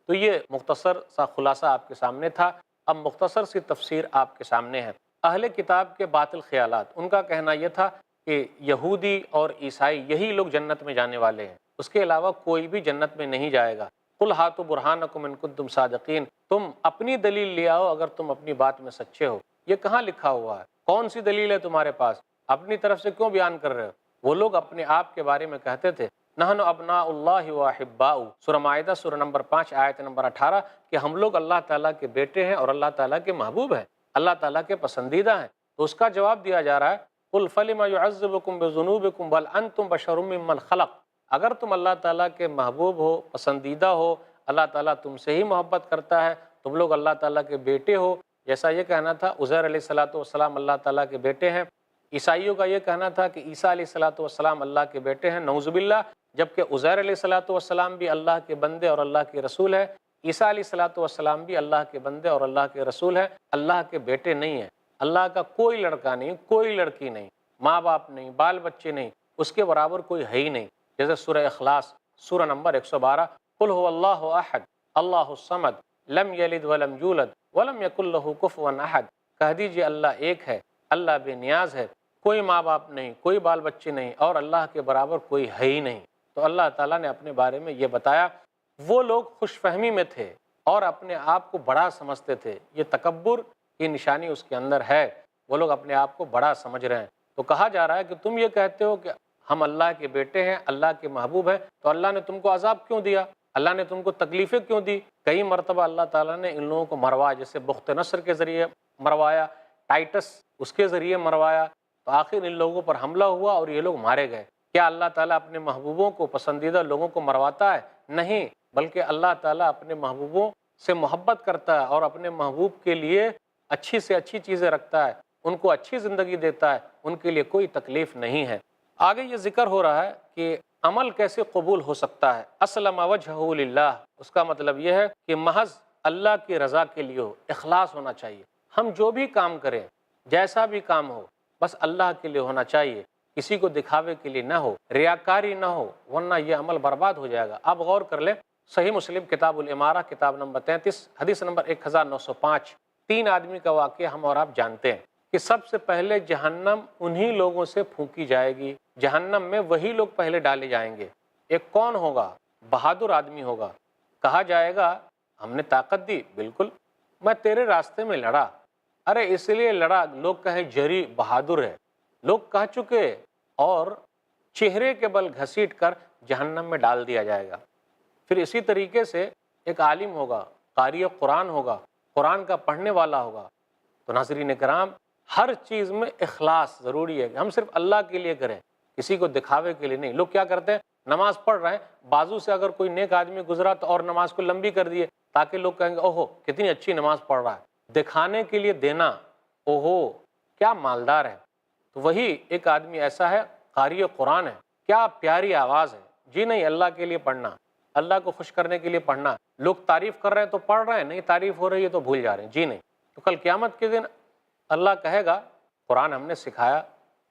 تو یہ مختصر سا خلاصہ آپ کے سامنے تھا۔ اب مختصر سی تفسیر آپ کے سامنے ہے۔ اہل کتاب کے باطل خیالات، ان کا کہنا یہ تھا کہ یہودی اور عیسائی یہی لوگ جنت میں جانے والے ہیں، اس کے علاوہ کوئی بھی جنت میں نہیں جائے گا۔ قل ہاتوا برہانکم ان کنتم صادقین، تم اپنی دلیل لے آؤ اگر تم اپنی بات میں سچے ہو۔ یہ کہاں لکھا ہوا ہے؟ کون سی دلیل ہے تمہارے پاس؟ اپنی طرف سے کیوں بیان کر رہے ہو؟ وہ لوگ اپنے آپ کے بارے میں کہتے تھے نحن ابناء اللہ واحباؤہ، سورہ مائدہ سورہ نمبر 5 آیت نمبر 18، کہ ہم لوگ اللہ تعالیٰ کے بیٹے ہیں اور اللہ تعالیٰ کے محبوب ہیں، اللہ تعالیٰ کے پسندیدہ ہیں۔ تو اس کا جواب دیا جا رہا ہے قل فلم يعذبكم بذنوبكم بل انتم بشر ممن خلق، اگر تم اللہ تعالیٰ کے محبوب ہو، پسندیدہ ہو، اللہ تعالیٰ تم سے ہی محبت کرتا ہے، تم لوگ اللہ تعالیٰ کے بیٹے ہو، جیسا یہ کہنا تھا عزیر علیہ الصلاۃ والسلام اللہ تعالیٰ کے بیٹے ہیں، عیسائیوں کا یہ کہنا تھا کہ عیسیٰ علیہ الصلاۃ والسلام اللہ کے بیٹے ہیں، نعوذ باللہ، جبکہ عزیر علیہ الصلاۃ والسلام بھی اللہ کے بندے اور اللہ کے رسول ہے، عیسیٰ علیہ الصلاۃ والسلام بھی اللہ کے بندے اور اللہ کے رسول ہے، اللہ کے بیٹے نہیں ہیں۔ اللہ کا کوئی لڑکا نہیں، کوئی لڑکی نہیں، ماں باپ نہیں، بال بچے نہیں، اس کے برابر کوئی ہے ہی نہیں۔ جیسے سورہ اخلاص سورہ نمبر 112، قل هو اللہ احد اللہ الصمد لم یلد ولم یولد ولم یکن لہ کفوا احد، کہہ دیجئے اللہ ایک ہے، اللہ بے نیاز ہے، کوئی ماں باپ نہیں، کوئی بال بچے نہیں، اور اللہ کے برابر کوئی ہے ہی نہیں۔ تو اللہ تعالیٰ نے اپنے بارے میں یہ بتایا۔ وہ لوگ خوش فہمی میں تھے اور اپنے آپ کو بڑا سمجھتے تھے، یہ تکبر کی نشانی اس کے اندر ہے، وہ لوگ اپنے آپ کو بڑا سمجھ رہے ہیں۔ تو کہا جا رہا ہے کہ تم یہ کہتے ہو کہ ہم اللہ کے بیٹے ہیں، اللہ کے محبوب ہیں، تو اللہ نے تم کو عذاب کیوں دیا؟ اللہ نے تم کو تکلیفیں کیوں دی؟ کئی مرتبہ اللہ تعالیٰ نے ان لوگوں کو مروایا، جیسے بخت نصر کے ذریعے مروایا، ٹائٹس اس کے ذریعے مروایا، تو آخر ان لوگوں پر حملہ ہوا اور یہ لوگ مارے گئے۔ کیا اللہ تعالیٰ اپنے محبوبوں کو، پسندیدہ لوگوں کو مرواتا ہے؟ نہیں، بلکہ اللہ تعالیٰ اپنے محبوبوں سے محبت کرتا ہے اور اپنے محبوب کے لیے اچھی سے اچھی چیزیں رکھتا ہے، ان کو اچھی زندگی دیتا ہے، ان کے لیے کوئی تکلیف نہیں ہے۔ آگے یہ ذکر ہو رہا ہے کہ عمل کیسے قبول ہو سکتا ہے۔ اسلم وجہہ للہ، اس کا مطلب یہ ہے کہ محض اللہ کی رضا کے لیے ہو، اخلاص ہونا چاہیے۔ ہم جو بھی کام کریں، جیسا بھی کام ہو، بس اللہ کے لیے ہونا چاہیے، کسی کو دکھاوے کے لیے نہ ہو، ریاکاری نہ ہو، ورنہ یہ عمل برباد ہو جائے گا۔ آپ غور کر لیں، صحیح مسلم کتاب الامارہ کتاب نمبر 33 حدیث نمبر 1905، 3 آدمی کا واقعہ ہم اور آپ جانتے ہیں کہ سب سے پہلے جہنم انہی لوگوں سے پھونکی جائے گی، جہنم میں وہی لوگ پہلے ڈالے جائیں گے۔ ایک کون ہوگا؟ بہادر آدمی ہوگا۔ کہا جائے گا ہم نے طاقت دی، بالکل، میں تیرے راستے میں لڑا، ارے اس لیے لڑا، لوگ کہیں جری بہادر ہے، لوگ کہہ چکے، اور چہرے کے بل گھسیٹ کر جہنم میں ڈال دیا جائے گا۔ پھر اسی طریقے سے ایک عالم ہوگا، قاری قرآن ہوگا، قرآن کا پڑھنے والا ہوگا۔ تو ناظرین کرام، ہر چیز میں اخلاص ضروری ہے کہ ہم صرف اللہ کے لیے کریں، کسی کو دکھاوے کے لیے نہیں۔ لوگ کیا کرتے ہیں، نماز پڑھ رہے ہیں، بازو سے اگر کوئی نیک آدمی گزرا تو اور نماز کو لمبی کر دیے تاکہ لوگ کہیں گے اوہو کتنی اچھی نماز پڑھ رہا ہے، دکھانے کے لیے دینا، اوہو کیا مالدار ہے۔ تو وہی ایک آدمی ایسا ہے، قاری قرآن ہے، کیا پیاری آواز ہے، جی نہیں، اللہ کے لیے پڑھنا، اللہ کو خوش کرنے کے لیے پڑھنا۔ لوگ تعریف کر رہے ہیں تو پڑھ رہے ہیں، نہیں تعریف ہو رہی ہے تو بھول جا رہے ہیں، جی نہیں۔ تو کل قیامت کے دن اللہ کہے گا قرآن ہم نے سکھایا،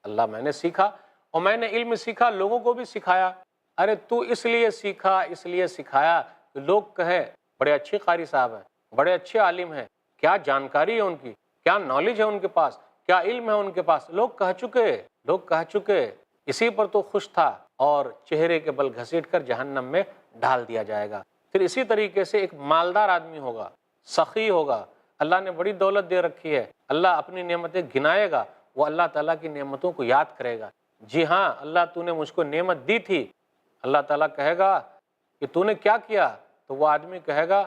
اللہ میں نے سیکھا، اور میں نے علم سیکھا، لوگوں کو بھی سکھایا۔ ارے تو اس لیے سیکھا، اس لیے سکھایا کہ لوگ کہیں بڑے اچھے قاری صاحب ہیں، بڑے اچھے عالم ہیں، کیا جانکاری ہے ان کی، کیا نالج ہے ان کے پاس، کیا علم ہے ان کے پاس۔ لوگ کہہ چکے، اسی پر تو خوش تھا، اور چہرے کے بل گھسیٹ کر جہنم میں ڈال دیا جائے گا۔ پھر اسی طریقے سے ایک مالدار آدمی ہوگا، سخی ہوگا، اللہ نے بڑی دولت دے رکھی ہے، اللہ اپنی نعمتیں گنائے گا، وہ اللہ تعالیٰ کی نعمتوں کو یاد کرے گا، جی ہاں اللہ تو نے مجھ کو نعمت دی تھی۔ اللہ تعالیٰ کہے گا کہ تو نے کیا کیا؟ تو وہ آدمی کہے گا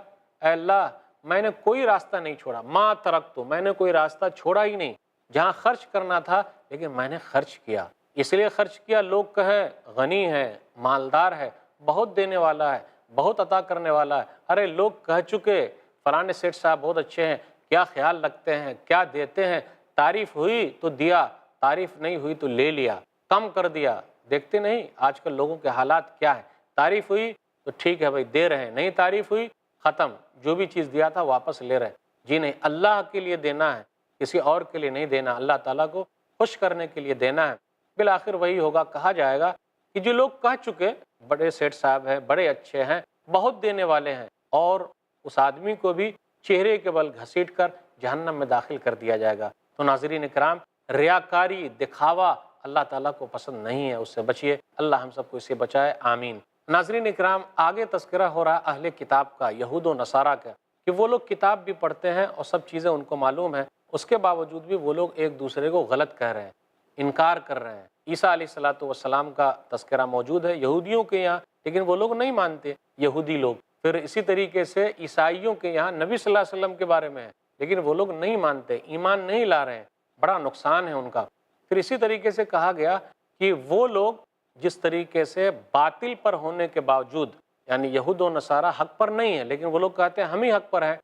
اے اللہ میں نے کوئی راستہ نہیں چھوڑا، ما ترکت، میں نے کوئی راستہ چھوڑا ہی نہیں، جہاں خرچ کرنا تھا لیکن میں نے خرچ کیا، اس لیے خرچ کیا لوگ کہیں غنی ہے، مالدار ہے، بہت دینے والا ہے، بہت عطا کرنے والا ہے۔ ارے لوگ کہہ چکے فلاں سیٹھ صاحب بہت اچھے ہیں، کیا خیال رکھتے ہیں، کیا دیتے ہیں، تعریف ہوئی تو دیا، تعریف نہیں ہوئی تو لے لیا، کم کر دیا۔ دیکھتے نہیں آج کل لوگوں کے حالات کیا ہیں، تعریف ہوئی تو ٹھیک ہے بھائی دے رہے ہیں، نہیں تعریف ہوئی ختم، جو بھی چیز دیا تھا واپس لے رہے ہیں۔ جی نہیں، اللہ کے لیے دینا ہے، کسی اور کے لیے نہیں دینا، اللہ تعالیٰ کو خوش کرنے کے لیے دینا ہے۔ بالآخر وہی ہوگا، کہا جائے گا کہ جو لوگ کہہ چکے بڑے سیٹھ صاحب ہیں، بڑے اچھے ہیں، بہت دینے والے ہیں، اور اس آدمی کو بھی چہرے کے بل گھسیٹ کر جہنم میں داخل کر دیا جائے گا۔ تو ناظرین کرام، ریاکاری، دکھاوا اللہ تعالیٰ کو پسند نہیں ہے، اس سے بچیے، اللہ ہم سب کو اس سے بچائے، آمین۔ ناظرین اکرام، آگے تذکرہ ہو رہا اہل کتاب کا، یہود و نصارہ کا، کہ وہ لوگ کتاب بھی پڑھتے ہیں اور سب چیزیں ان کو معلوم ہیں، اس کے باوجود بھی وہ لوگ ایک دوسرے کو غلط کہہ رہے ہیں، انکار کر رہے ہیں۔ عیسیٰ علیہ الصلاۃ والسلام کا تذکرہ موجود ہے یہودیوں کے یہاں، لیکن وہ لوگ نہیں مانتے، یہودی لوگ۔ پھر اسی طریقے سے عیسائیوں کے یہاں نبی صلی اللہ علیہ وسلم کے بارے میں ہے، لیکن وہ لوگ نہیں مانتے، ایمان نہیں لا رہے ہیں، بڑا نقصان ہے ان کا۔ پھر اسی طریقے سے کہا گیا کہ وہ لوگ جس طریقے سے باطل پر ہونے کے باوجود، یعنی یہود و نصارہ حق پر نہیں ہے لیکن وہ لوگ کہتے ہیں ہم ہی حق پر ہیں،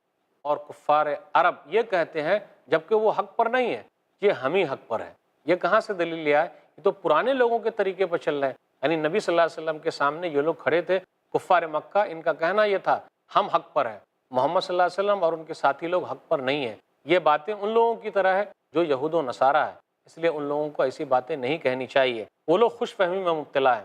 اور کفار عرب یہ کہتے ہیں جبکہ وہ حق پر نہیں ہے یہ ہم ہی حق پر ہے۔ یہ کہاں سے دلیل لیا ہے؟ یہ تو پرانے لوگوں کے طریقے پر چل رہے ہیں، یعنی نبی صلی اللہ علیہ وسلم کے سامنے یہ لوگ کھڑے تھے کفار مکہ، ان کا کہنا یہ تھا ہم حق پر ہیں، محمد صلی اللہ علیہ وسلم اور ان کے ساتھی لوگ حق پر نہیں ہیں۔ یہ باتیں ان لوگوں کی طرح ہے جو یہود و نصارہ ہے، اس لیے ان لوگوں کو ایسی باتیں نہیں کہنی چاہیے، وہ لوگ خوش فہمی میں مبتلا ہیں۔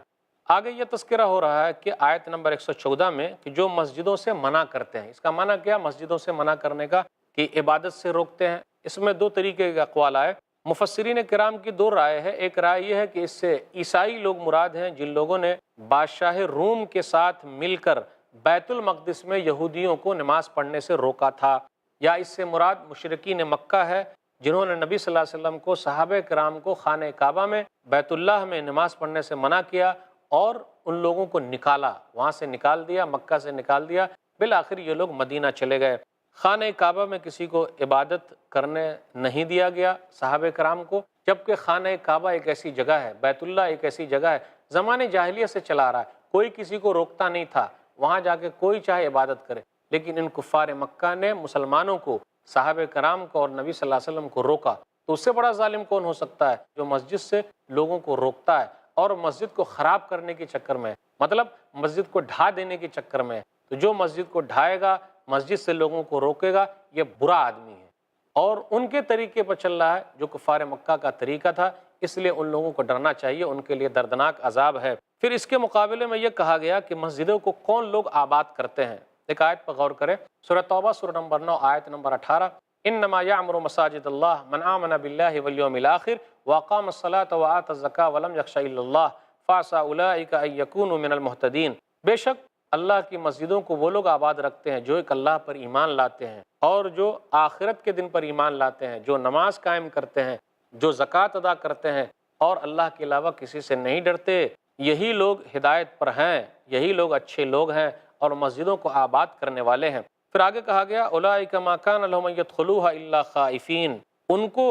آگے یہ تذکرہ ہو رہا ہے کہ آیت نمبر 114 میں کہ جو مسجدوں سے منع کرتے ہیں، اس کا معنی کیا مسجدوں سے منع کرنے کا؟ کہ عبادت سے روکتے ہیں۔ اس میں دو طریقے کے اقوال آئے، مفسرین کرام کی دو رائے ہے۔ ایک رائے یہ ہے کہ اس سے عیسائی لوگ مراد ہیں جن لوگوں نے بادشاہ روم کے ساتھ مل کر بیت المقدس میں یہودیوں کو نماز پڑھنے سے روکا تھا، یا اس سے مراد مشرکین مکہ ہے جنہوں نے نبی صلی اللہ علیہ وسلم کو، صحابہ کرام کو خانہ کعبہ میں بیت اللہ میں نماز پڑھنے سے منع کیا اور ان لوگوں کو نکالا، وہاں سے نکال دیا، مکہ سے نکال دیا، بالآخر یہ لوگ مدینہ چلے گئے۔ خانہ کعبہ میں کسی کو عبادت کرنے نہیں دیا گیا صحابہ کرام کو، جبکہ خانہ کعبہ ایک ایسی جگہ ہے، بیت اللہ ایک ایسی جگہ ہے، زمانے جاہلیت سے چلا آ رہا ہے، کوئی کسی کو روکتا نہیں تھا، وہاں جا کے کوئی چاہے عبادت کرے، لیکن ان کفار مکہ نے مسلمانوں کو، صحابہ کرام کو اور نبی صلی اللہ علیہ وسلم کو روکا۔ تو اس سے بڑا ظالم کون ہو سکتا ہے جو مسجد سے لوگوں کو روکتا ہے اور مسجد کو خراب کرنے کے چکر میں، مطلب مسجد کو ڈھا دینے کے چکر میں۔ تو جو مسجد کو ڈھائے گا، مسجد سے لوگوں کو روکے گا، یہ برا آدمی ہے، اور ان کے طریقے پر چل رہا ہے جو کفار مکہ کا طریقہ تھا، اس لیے ان لوگوں کو ڈرنا چاہیے، ان کے لیے دردناک عذاب ہے۔ پھر اس کے مقابلے میں یہ کہا گیا کہ مسجدوں کو کون لوگ آباد کرتے ہیں۔ ایک آیت پر غور کریں، سورہ توبہ سورہ نمبر 9 آیت نمبر 18، انما یعمر مساجد اللہ من آمن باللہ والیوم الآخر واقام الصلاۃ وآت الزکاۃ ولم یخش الا اللہ فعسى اولئک ان یکونوا من المہتدین۔ بے شک اللہ کی مسجدوں کو وہ لوگ آباد رکھتے ہیں جو ایک اللہ پر ایمان لاتے ہیں اور جو آخرت کے دن پر ایمان لاتے ہیں، جو نماز قائم کرتے ہیں، جو زکوٰۃ ادا کرتے ہیں اور اللہ کے علاوہ کسی سے نہیں ڈرتے، یہی لوگ ہدایت پر ہیں، یہی لوگ اچھے لوگ ہیں اور مسجدوں کو آباد کرنے والے ہیں۔ پھر آگے کہا گیا اولئک ما کان لهم ان يدخلوها الا خائفین، ان کو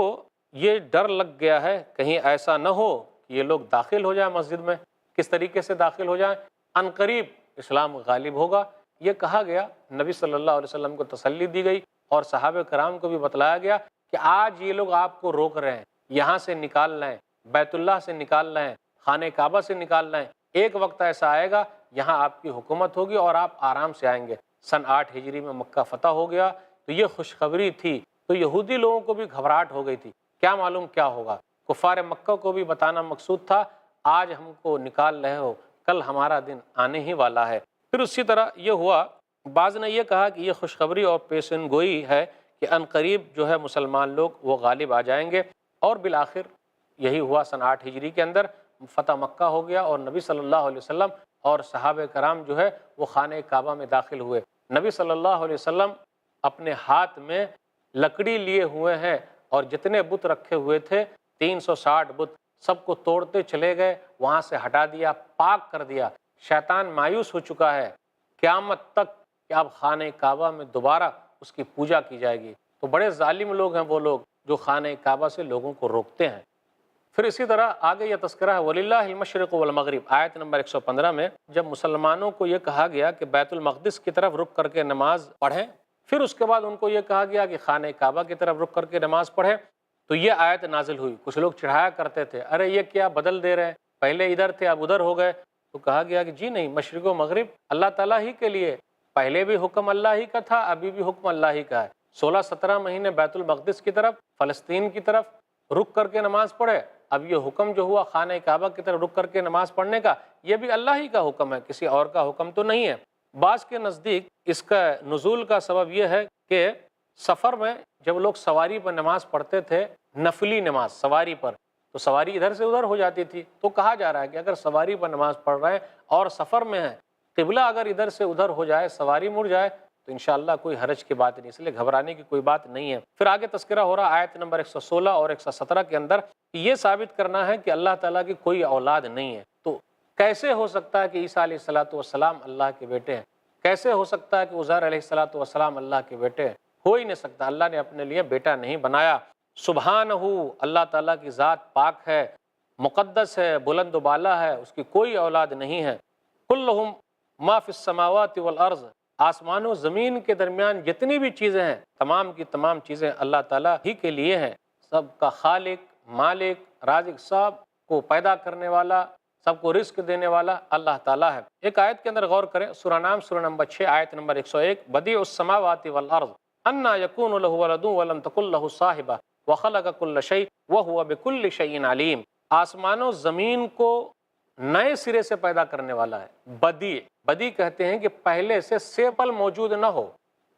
یہ ڈر لگ گیا ہے کہیں ایسا نہ ہو کہ یہ لوگ داخل ہو جائیں مسجد میں۔ کس طریقے سے داخل ہو جائیں؟ ان قریب اسلام غالب ہوگا، یہ کہا گیا، نبی صلی اللہ علیہ وسلم کو تسلی دی گئی اور صحابہ کرام کو بھی بتلایا گیا کہ آج یہ لوگ آپ کو روک رہے ہیں، یہاں سے نکال لیں، بیت اللہ سے نکال لیں، خانہ کعبہ سے نکال لیں، ایک وقت ایسا آئے گا یہاں آپ کی حکومت ہوگی اور آپ آرام سے آئیں گے۔ سن 8 ہجری میں مکہ فتح ہو گیا، تو یہ خوشخبری تھی، تو یہودی لوگوں کو بھی گھبراہٹ ہو گئی تھی، کیا معلوم کیا ہوگا۔ کفار مکہ کو بھی بتانا مقصود تھا آج ہم کو نکال رہے ہو، کل ہمارا دن آنے ہی والا ہے۔ پھر اسی طرح یہ ہوا، بعض نے یہ کہا کہ یہ خوشخبری اور پیشن گوئی ہے کہ ان قریب جو ہے مسلمان لوگ وہ غالب آ جائیں گے، اور بالآخر یہی ہوا، سن 8 ہجری کے اندر فتح مکہ ہو گیا اور نبی صلی اللہ علیہ وسلم اور صحابہ کرام جو ہے وہ خانہ کعبہ میں داخل ہوئے۔ نبی صلی اللہ علیہ وسلم اپنے ہاتھ میں لکڑی لیے ہوئے ہیں اور جتنے بت رکھے ہوئے تھے 360 بت، سب کو توڑتے چلے گئے، وہاں سے ہٹا دیا، پاک کر دیا۔ شیطان مایوس ہو چکا ہے قیامت تک کہ اب خانہ کعبہ میں دوبارہ اس کی پوجا کی جائے گی۔ تو بڑے ظالم لوگ ہیں وہ لوگ جو خانہ کعبہ سے لوگوں کو روکتے ہیں۔ پھر اسی طرح آگے یہ تذکرہ ہے وَلِلَّهِ الْمَشْرِقُ وَالْمَغْرِبُ، آیت نمبر 115 میں جب مسلمانوں کو یہ کہا گیا کہ بیت المقدس کی طرف رک کر کے نماز پڑھیں، پھر اس کے بعد ان کو یہ کہا گیا کہ خانہ کعبہ کی طرف رک کر کے نماز پڑھیں، تو یہ آیت نازل ہوئی۔ کچھ لوگ چڑھایا کرتے تھے، ارے یہ کیا بدل دے رہے ہیں، پہلے ادھر تھے اب ادھر ہو گئے، تو کہا گیا کہ جی نہیں، مشرق و مغرب اللہ تعالیٰ ہی کے لیے، پہلے بھی حکم اللہ ہی کا تھا، ابھی بھی حکم اللہ ہی کا ہے۔ 16-17 مہینے بیت المقدس کی طرف، فلسطین کی طرف رک کر کے نماز پڑھے، اب یہ حکم جو ہوا خانہ کعبہ کی طرف رک کر کے نماز پڑھنے کا، یہ بھی اللہ ہی کا حکم ہے، کسی اور کا حکم تو نہیں ہے۔ بعض کے نزدیک اس کا نزول کا سبب یہ ہے کہ سفر میں جب لوگ سواری پر نماز پڑھتے تھے، نفلی نماز سواری پر، تو سواری ادھر سے ادھر ہو جاتی تھی، تو کہا جا رہا ہے کہ اگر سواری پر نماز پڑھ رہے ہیں اور سفر میں ہیں، قبلہ اگر ادھر سے ادھر ہو جائے، سواری مڑ جائے، تو انشاءاللہ کوئی حرج کی بات نہیں، اس لیے گھبرانے کی کوئی بات نہیں ہے۔ پھر آگے تذکرہ ہو رہا آیت نمبر 116 اور 117 کے اندر کہ یہ ثابت کرنا ہے کہ اللہ تعالیٰ کی کوئی اولاد نہیں ہے۔ تو کیسے ہو سکتا ہے کہ عیسیٰ علیہ السلام اللہ کے بیٹے ہیں؟ کیسے ہو سکتا ہے کہ عزیر علیہ السلام اللہ کے بیٹے ہیں؟ ہو ہی نہیں سکتا، اللہ نے اپنے لیے بیٹا نہیں بنایا۔ سبحانہ، اللہ تعالیٰ کی ذات پاک ہے، مقدس ہے، بلند و بالا ہے، اس کی کوئی اولاد نہیں ہے۔ کلہم ما فی السماوات والارض، آسمان و زمین کے درمیان جتنی بھی چیزیں ہیں تمام کی تمام چیزیں اللہ تعالیٰ ہی کے لیے ہیں۔ سب کا خالق، مالک، رازق، سب کو پیدا کرنے والا، سب کو رزق دینے والا اللہ تعالیٰ ہے۔ ایک آیت کے اندر غور کریں، سورہ نام سورہ نمبر 6 آیت نمبر 101، بدیع السماوات والارض انا یکون له ولد ولم تکن له صاحبہ وخلق کل شیء وہو بکل شیء علیم۔ آسمان و زمین کو نئے سرے سے پیدا کرنے والا ہے۔ بدیع، بدیع کہتے ہیں کہ پہلے سے سیمپل موجود نہ ہو۔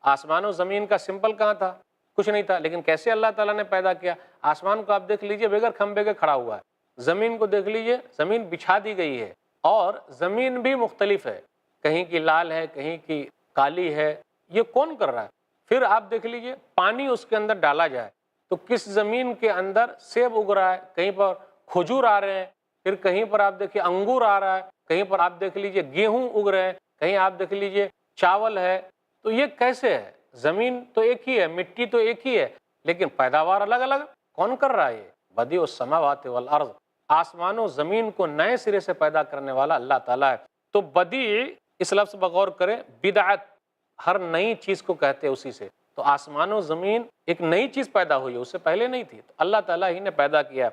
آسمان و زمین کا سمپل کہاں تھا؟ کچھ نہیں تھا، لیکن کیسے اللہ تعالیٰ نے پیدا کیا؟ آسمان کو آپ دیکھ لیجئے بغیر کھمبے کے کھڑا ہوا ہے، زمین کو دیکھ لیجئے زمین بچھا دی گئی ہے، اور زمین بھی مختلف ہے، کہیں کی لال ہے، کہیں کی کالی ہے، یہ کون کر رہا ہے؟ پھر آپ دیکھ لیجئے پانی اس کے اندر ڈالا جائے تو کس زمین کے اندر سیب اگ رہا ہے، کہیں پر کھجور آ رہے ہیں، پھر کہیں پر آپ دیکھیے انگور آ رہا ہے، کہیں پر آپ دیکھ لیجئے گیہوں اگ رہے ہیں، کہیں آپ دیکھ لیجئے چاول ہے۔ تو یہ کیسے ہے؟ زمین تو ایک ہی ہے، مٹی تو ایک ہی ہے، لیکن پیداوار الگ الگ، کون کر رہا ہے؟ یہ بدیع السماوات والارض، آسمان و زمین کو نئے سرے سے پیدا کرنے والا اللہ تعالیٰ ہے۔ تو بدیع اس لفظ پر غور کریں، بدعت ہر نئی چیز کو کہتے ہیں اسی سے۔ تو آسمان و زمین ایک نئی چیز پیدا ہوئی ہے، اس سے پہلے نہیں تھی، تو اللہ تعالیٰ ہی نے پیدا کیا۔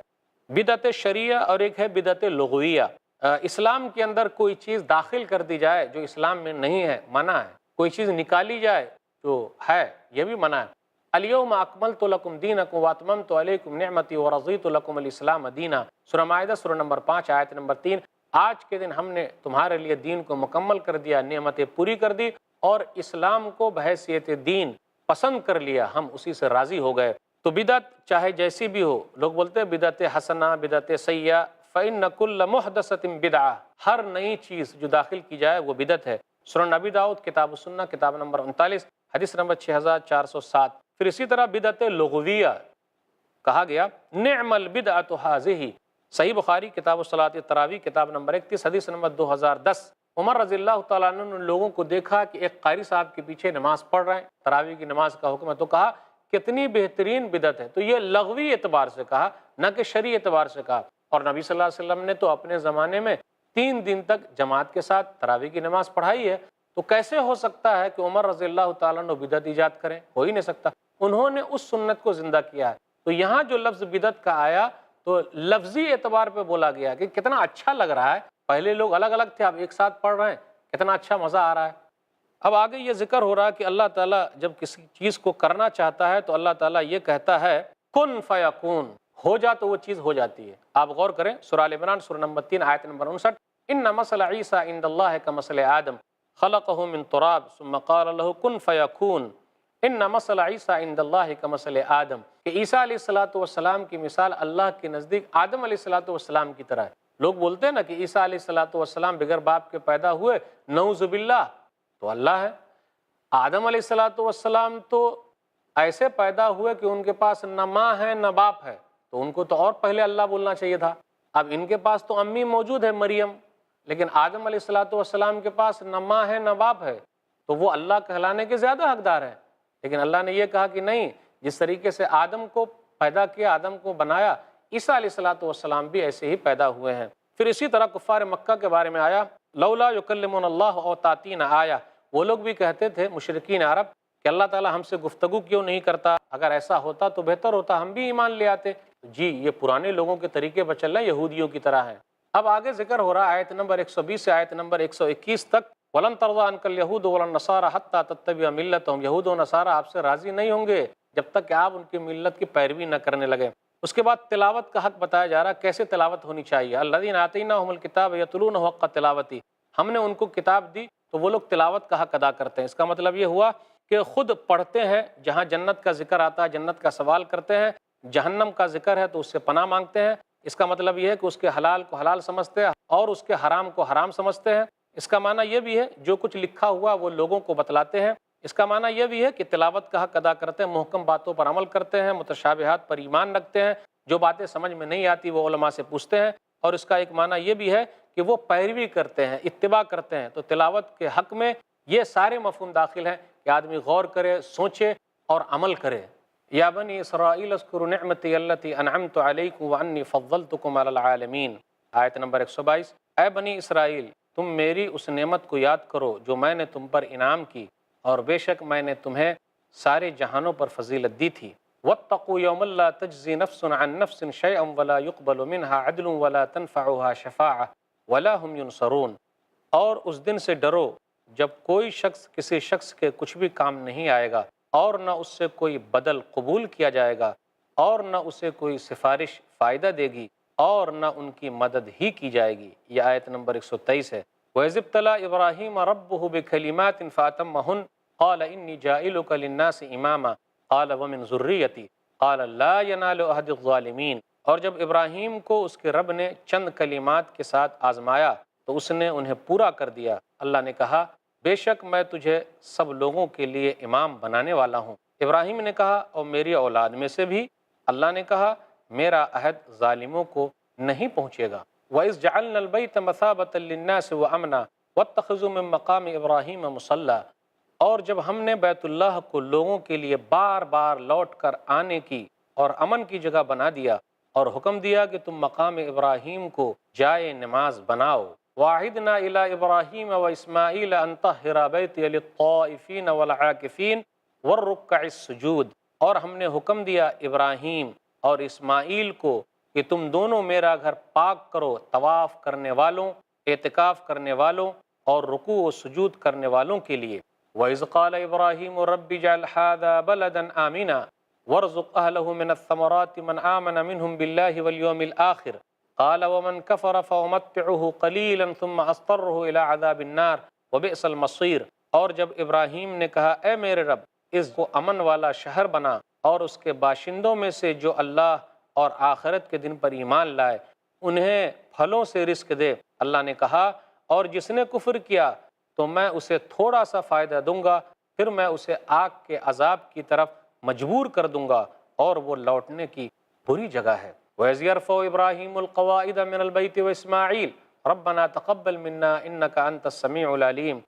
بدعت شرعیہ اور ایک ہے بدعت لغویہ۔ اسلام کے اندر کوئی چیز داخل کر دی جائے جو اسلام میں نہیں ہے، منع ہے۔ کوئی چیز نکالی جائے جو ہے، یہ بھی منع ہے۔ الیوم اکملت لکم دینکم واتممت علیکم نعمتی ورضیت لکم الاسلام دینا، سورہ مائدہ سورہ نمبر 5 آیت نمبر 3۔ آج کے دن ہم نے تمہارے لیے دین کو مکمل کر دیا، نعمتیں پوری کر دی، اور اسلام کو بحیثیت دین پسند کر لیا، ہم اسی سے راضی ہو گئے۔ تو بدعت چاہے جیسی بھی ہو، لوگ بولتے ہیں بدعت حسنہ، بدعت سیئہ، فإن كل محدثۃ بدعہ، ہر نئی چیز جو داخل کی جائے وہ بدعت ہے۔ سنن ابی داؤد کتاب السنہ کتاب نمبر 39 حدیث نمبر 6407۔ پھر اسی طرح بدعت لغویہ کہا گیا، نعم البدعۃ ھذہ، صحیح بخاری کتاب الصلاۃ تراویح کتاب نمبر 31 حدیث نمبر 2010۔ عمر رضی اللہ تعالیٰ عنہ نے لوگوں کو دیکھا کہ ایک قاری صاحب کے پیچھے نماز پڑھ رہے ہیں، تراویح کی نماز کا حکم ہے، تو کہا کتنی بہترین بدعت ہے۔ تو یہ لغوی اعتبار سے کہا، نہ کہ شرعی اعتبار سے کہا۔ اور نبی صلی اللہ علیہ وسلم نے تو اپنے زمانے میں 3 دن تک جماعت کے ساتھ تراویح کی نماز پڑھائی ہے، تو کیسے ہو سکتا ہے کہ عمر رضی اللہ تعالیٰ عنہ بدعت ایجاد کریں؟ ہو ہی نہیں سکتا۔ انہوں نے اس سنت کو زندہ کیا ہے۔ تو یہاں جو لفظ بدعت کا آیا تو لفظی اعتبار پہ بولا گیا کہ کتنا اچھا لگ رہا ہے، پہلے لوگ الگ الگ تھے، اب ایک ساتھ پڑھ رہے ہیں، کتنا اچھا مزہ آ رہا ہے۔ اب آگے یہ ذکر ہو رہا ہے کہ اللہ تعالیٰ جب کسی چیز کو کرنا چاہتا ہے تو اللہ تعالیٰ یہ کہتا ہے کن فیکون، ہو جا تو وہ چیز ہو جاتی ہے۔ آپ غور کریں سورہ آل عمران سورہ نمبر 3 آیت نمبر 59، ان مثل عیسیٰ عند اللہ کمثل آدم خلقہ من تراب ثم قال له کن فیکون، ان مثل عیسیٰ عند اللہ کمثل آدم، کہ عیسیٰ علیہ السلام کی مثال اللہ کے نزدیک آدم علیہ السلام کی طرح ہے۔ لوگ بولتے ہیں نا کہ عیسیٰ علیہ السلام بغیر باپ کے پیدا ہوئے، نعوذ باللہ، تو اللہ ہے۔ آدم علیہ السلام تو ایسے پیدا ہوئے کہ ان کے پاس نہ ماں ہے نہ باپ ہے، تو ان کو تو اور پہلے اللہ بولنا چاہیے تھا۔ اب ان کے پاس تو امی موجود ہے مریم، لیکن آدم علیہ السلام کے پاس نہ ماں ہے نہ باپ ہے، تو وہ اللہ کہلانے کے زیادہ حقدار ہیں۔ لیکن اللہ نے یہ کہا کہ نہیں، جس طریقے سے آدم کو پیدا کیا، آدم کو بنایا، عیسیٰ علیہ السلام بھی ایسے ہی پیدا ہوئے ہیں۔ پھر اسی طرح کفار مکہ کے بارے میں آیا، لولا یکلمنا اللہ او تاتینا آیا، وہ لوگ بھی کہتے تھے مشرکین عرب کہ اللہ تعالیٰ ہم سے گفتگو کیوں نہیں کرتا، اگر ایسا ہوتا تو بہتر ہوتا، ہم بھی ایمان لے آتے۔ جی یہ پرانے لوگوں کے طریقے پر چل رہے ہیں، یہودیوں کی طرح ہے۔ اب آگے ذکر ہو رہا ہے آیت نمبر 120 سے آیت نمبر 121 تک، وَلَن تَرْضَىٰ عَنْكَ الْيَهُودُ وَلَا النَّصَارَىٰ حَتَّىٰ تَتَّبِعَ مِلَّتَهُمْ، یہود و نصارہ آپ سے راضی نہیں ہوں گے جب تک کہ آپ ان کی ملت کی پیروی نہ کرنے لگے۔ اس کے بعد تلاوت کا حق بتایا جا رہا ہے، کیسے تلاوت ہونی چاہیے۔ الَّذِينَ آتَيْنَاهُمُ الْكِتَابَ يَتْلُونَهُ حَقَّ تِلَاوَتِهِ، ہم نے ان کو کتاب دی تو وہ لوگ تلاوت کا حق ادا کرتے ہیں۔ اس کا مطلب یہ ہوا کہ خود پڑھتے ہیں، جہاں جنت کا ذکر آتا ہے جنت کا سوال کرتے ہیں، جہنم کا ذکر ہے تو اس سے پناہ مانگتے ہیں۔ اس کا مطلب یہ ہے کہ اس کے حلال کو حلال سمجھتے ہیں اور اس کے حرام کو حرام سمجھتے ہیں۔ اس کا معنی یہ بھی ہے جو کچھ لکھا ہوا وہ لوگوں کو بتلاتے ہیں۔ اس کا معنی یہ بھی ہے کہ تلاوت کا حق ادا کرتے ہیں، محکم باتوں پر عمل کرتے ہیں، متشابہات پر ایمان رکھتے ہیں، جو باتیں سمجھ میں نہیں آتی وہ علماء سے پوچھتے ہیں۔ اور اس کا ایک معنی یہ بھی ہے کہ وہ پیروی کرتے ہیں، اتباع کرتے ہیں۔ تو تلاوت کے حق میں یہ سارے مفہوم داخل ہیں کہ آدمی غور کرے، سوچے اور عمل کرے۔ یا بنی اسرائیل اذکروا نعمتی التی انعمت علیکم وانی فضلتکم علی العالمین، آیت نمبر 122۔ اے بنی اسرائیل، تم میری اس نعمت کو یاد کرو جو میں نے تم پر انعام کی، اور بے شک میں نے تمہیں سارے جہانوں پر فضیلت دی تھی۔ واتقوا یوما لا تجزی نفس عن نفس شیئا ولا يقبل منها عدل ولا تنفعها شفاعة ولا هم ينصرون، اور اس دن سے ڈرو جب کوئی شخص کسی شخص کے کچھ بھی کام نہیں آئے گا، اور نہ اس سے کوئی بدل قبول کیا جائے گا، اور نہ اسے کوئی سفارش فائدہ دے گی، اور نہ ان کی مدد ہی کی جائے گی۔ یہ آیت نمبر 123 ہے۔ وَإِذِ ابْتَلَىٰ إِبْرَاهِيمَ رَبُّهُ بِكَلِمَاتٍ فَأَتَمَّهُنَّ قَالَ إِنِّي جَاعِلُكَ لِلنَّاسِ إِمَامًا قَالَ وَمِنْ ذُرِّيَّتِي قَالَ لَا يَنَالُ عَهْدِ الظَّالِمِينَ۔ اور جب ابراہیم کو اس کے رب نے چند کلمات کے ساتھ آزمایا تو اس نے انہیں پورا کر دیا۔ اللہ نے کہا، بے شک میں تجھے سب لوگوں کے لیے امام بنانے والا ہوں۔ ابراہیم نے کہا، اور میری اولاد میں سے بھی۔ اللہ نے کہا، میرا عہد ظالموں کو نہیں پہنچے گا۔ وَإِذْ جَعَلْنَا الْبَيْتَ مَثَابَةً لِلنَّاسِ وَأَمْنًا وَاتَّخِذُوا مِن مَّقَامِ إِبْرَاهِيمَ مُصَلًّى۔ اور جب ہم نے بیت اللہ کو لوگوں کے لیے بار بار لوٹ کر آنے کی اور امن کی جگہ بنا دیا، اور حکم دیا کہ تم مقام ابراہیم کو جائے نماز بناؤ۔ وَعِدْنَا إِلَىٰ إِبْرَاهِيمَ وَإِسْمَاعِيلَ أَن طَهِّرَا بَيْتِيَ لِلطَّائِفِينَ وَالْعَاكِفِينَ وَالرُّكَّعِ السُّجُودِ۔ اور ہم نے حکم دیا ابراہیم اور اسماعیل کو کہ تم دونوں میرا گھر پاک کرو طواف کرنے والوں، اعتکاف کرنے والوں اور رکوع و سجود کرنے والوں کے لیے۔ وَإِذْ قَالَ إِبْرَاهِيمُ رَبِّ اجْعَلْ هَٰذَا بَلَدًا آمِنًا وَارْزُقْ أَهْلَهُ مِنَ الثَّمَرَاتِ مَنْ آمَنَ مِنْهُمْ بِاللَّهِ وَالْيَوْمِ الْآخِرِ قَالَ وَمَنْ كَفَرَ فَأُمَتِّعُهُ قَلِيلًا ثُمَّ أَضْطَرُّهُ إِلَىٰ عَذَابِ النَّارِ وَبِئْسَ الْمَصِيرُ۔ اور جب ابراہیم نے کہا، اے میرے رب، اس کو امن والا شہر بنا، اور اس کے باشندوں میں سے جو اللہ اور آخرت کے دن پر ایمان لائے انہیں پھلوں سے رزق دے۔ اللہ نے کہا، اور جس نے کفر کیا تو میں اسے تھوڑا سا فائدہ دوں گا، پھر میں اسے آگ کے عذاب کی طرف مجبور کر دوں گا، اور وہ لوٹنے کی بری جگہ ہے۔ وَإِذْ يَرْفَعُ إِبْرَاهِيمُ الْقَوَاعِدَ مِنَ الْبَيْتِ وَإِسْمَاعِيلُ رَبَّنَا تَقَبَّلْ مِنَّا إِنَّكَ أَنْتَ السَّمِيعُ الْعَلِيمُ۔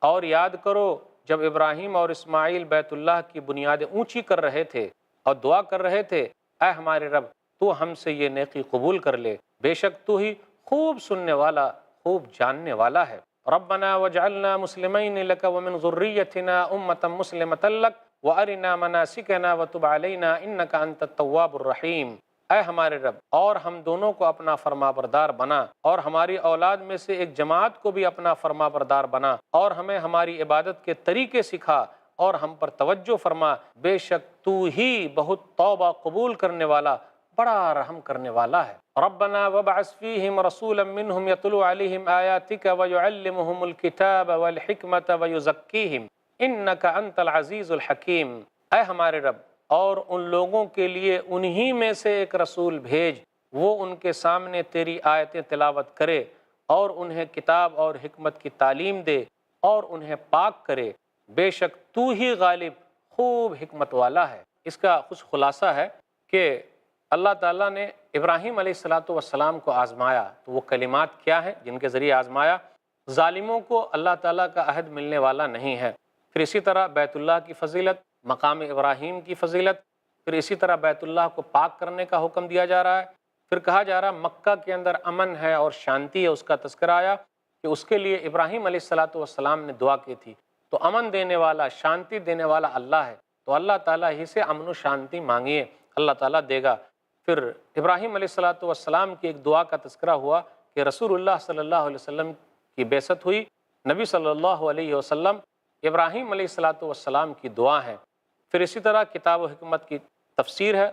اور یاد کرو جب ابراہیم اور اسماعیل بیت اللہ کی بنیادیں اونچی کر رہے تھے اور دعا کر رہے تھے، اے ہمارے رب، تو ہم سے یہ نیکی قبول کر لے، بے شک تو ہی خوب سننے والا، خوب جاننے والا ہے۔ ربنا وجعلنا مسلمین لک ومن ذریتنا امة مسلمة لک وارنا مناسکنا وتب علینا انک انت التواب الرحیم۔ اے ہمارے رب، اور ہم دونوں کو اپنا فرما بردار بنا، اور ہماری اولاد میں سے ایک جماعت کو بھی اپنا فرما بردار بنا، اور ہمیں ہماری عبادت کے طریقے سکھا، اور ہم پر توجہ فرما، بے شک تو ہی بہت توبہ قبول کرنے والا، بڑا رحم کرنے والا ہے۔ ربنا وابعث فیہم رسولا منہم یتلو علیہم آیاتک ویعلمہم الکتاب والحکمت ویزکیہم انک انت العزیز الحکیم۔ اے ہمارے رب، اور ان لوگوں کے لیے انہی میں سے ایک رسول بھیج، وہ ان کے سامنے تیری آیتیں تلاوت کرے، اور انہیں کتاب اور حکمت کی تعلیم دے، اور انہیں پاک کرے، بے شک تو ہی غالب خوب حکمت والا ہے۔ اس کا کچھ خلاصہ ہے کہ اللہ تعالیٰ نے ابراہیم علیہ السلام کو آزمایا، تو وہ کلمات کیا ہیں جن کے ذریعے آزمایا؟ ظالموں کو اللہ تعالیٰ کا عہد ملنے والا نہیں ہے۔ پھر اسی طرح بیت اللہ کی فضیلت، مقام ابراہیم کی فضیلت، پھر اسی طرح بیت اللہ کو پاک کرنے کا حکم دیا جا رہا ہے۔ پھر کہا جا رہا ہے مکہ کے اندر امن ہے اور شانتی ہے، اس کا تذکرہ آیا کہ اس کے لیے ابراہیم علیہ السلام نے دعا کی تھی۔ تو امن دینے والا، شانتی دینے والا اللہ ہے، تو اللہ تعالیٰ ہی سے امن و شانتی مانگیے، اللہ تعالیٰ دے گا۔ پھر ابراہیم علیہ السلام کی ایک دعا کا تذکرہ ہوا کہ رسول اللہ صلی اللہ علیہ وسلم کی بعثت ہوئی، نبی صلی اللہ علیہ وسلم ابراہیم علیہ السلام کی دعا ہے۔ پھر اسی طرح کتاب و حکمت کی تفسیر ہے،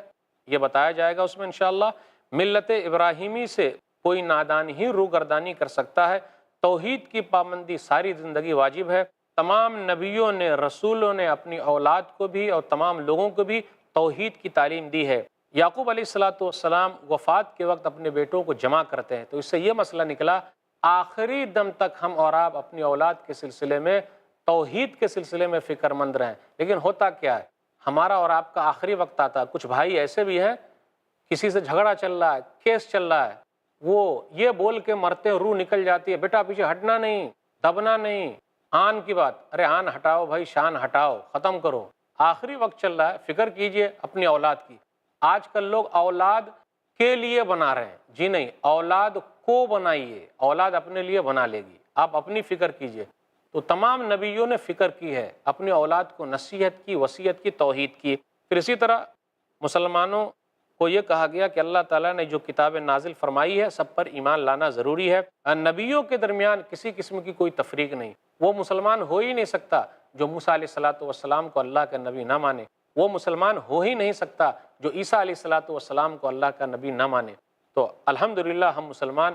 یہ بتایا جائے گا اس میں انشاءاللہ۔ ملت ابراہیمی سے کوئی نادان ہی روگردانی کر سکتا ہے۔ توحید کی پابندی ساری زندگی واجب ہے۔ تمام نبیوں نے، رسولوں نے اپنی اولاد کو بھی اور تمام لوگوں کو بھی توحید کی تعلیم دی ہے۔ یعقوب علیہ السلام وفات کے وقت اپنے بیٹوں کو جمع کرتے ہیں، تو اس سے یہ مسئلہ نکلا آخری دم تک ہم اور آپ اپنی اولاد کے سلسلے میں، توحید کے سلسلے میں فکر مند رہیں۔ لیکن ہوتا کیا ہے، ہمارا اور آپ کا آخری وقت آتا ہے، کچھ بھائی ایسے بھی ہیں، کسی سے جھگڑا چل رہا ہے، کیس چل رہا ہے، وہ یہ بول کے مرتے ہیں، روح نکل جاتی ہے، بیٹا پیچھے ہٹنا نہیں، دبنا نہیں، آن کی بات، ارے آن ہٹاؤ بھائی، شان ہٹاؤ، ختم کرو۔ آخری وقت چل رہا ہے، فکر کیجئے اپنی اولاد کی۔ آج کل لوگ اولاد کے لیے بنا رہے ہیں، جی نہیں، اولاد کو بنائیے، اولاد اپنے لیے بنا لے گی، آپ اپنی فکر کیجئے۔ تو تمام نبیوں نے فکر کی ہے، اپنی اولاد کو نصیحت کی، وصیت کی، توحید کی۔ پھر اسی طرح مسلمانوں کو یہ کہا گیا کہ اللہ تعالیٰ نے جو کتاب نازل فرمائی ہے سب پر ایمان لانا ضروری ہے۔ نبیوں کے درمیان کسی قسم کی کوئی تفریق نہیں، وہ مسلمان ہو ہی نہیں سکتا جو موسیٰ علیہ الصلوۃ والسلام کو اللہ کا نبی نہ مانے، وہ مسلمان ہو ہی نہیں سکتا جو عیسیٰ علیہ الصلوۃ والسلام کو اللہ کا نبی نہ مانے۔ تو الحمدللہ ہم مسلمان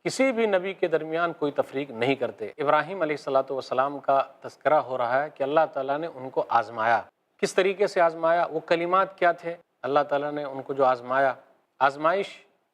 کسی بھی نبی کے درمیان کوئی تفریق نہیں کرتے۔ ابراہیم علیہ الصلوۃ والسلام کا تذکرہ ہو رہا ہے کہ اللہ تعالیٰ نے ان کو آزمایا۔ کس طریقے سے آزمایا؟ وہ کلمات کیا تھے؟ اللہ تعالیٰ نے ان کو جو آزمایا، آزمائش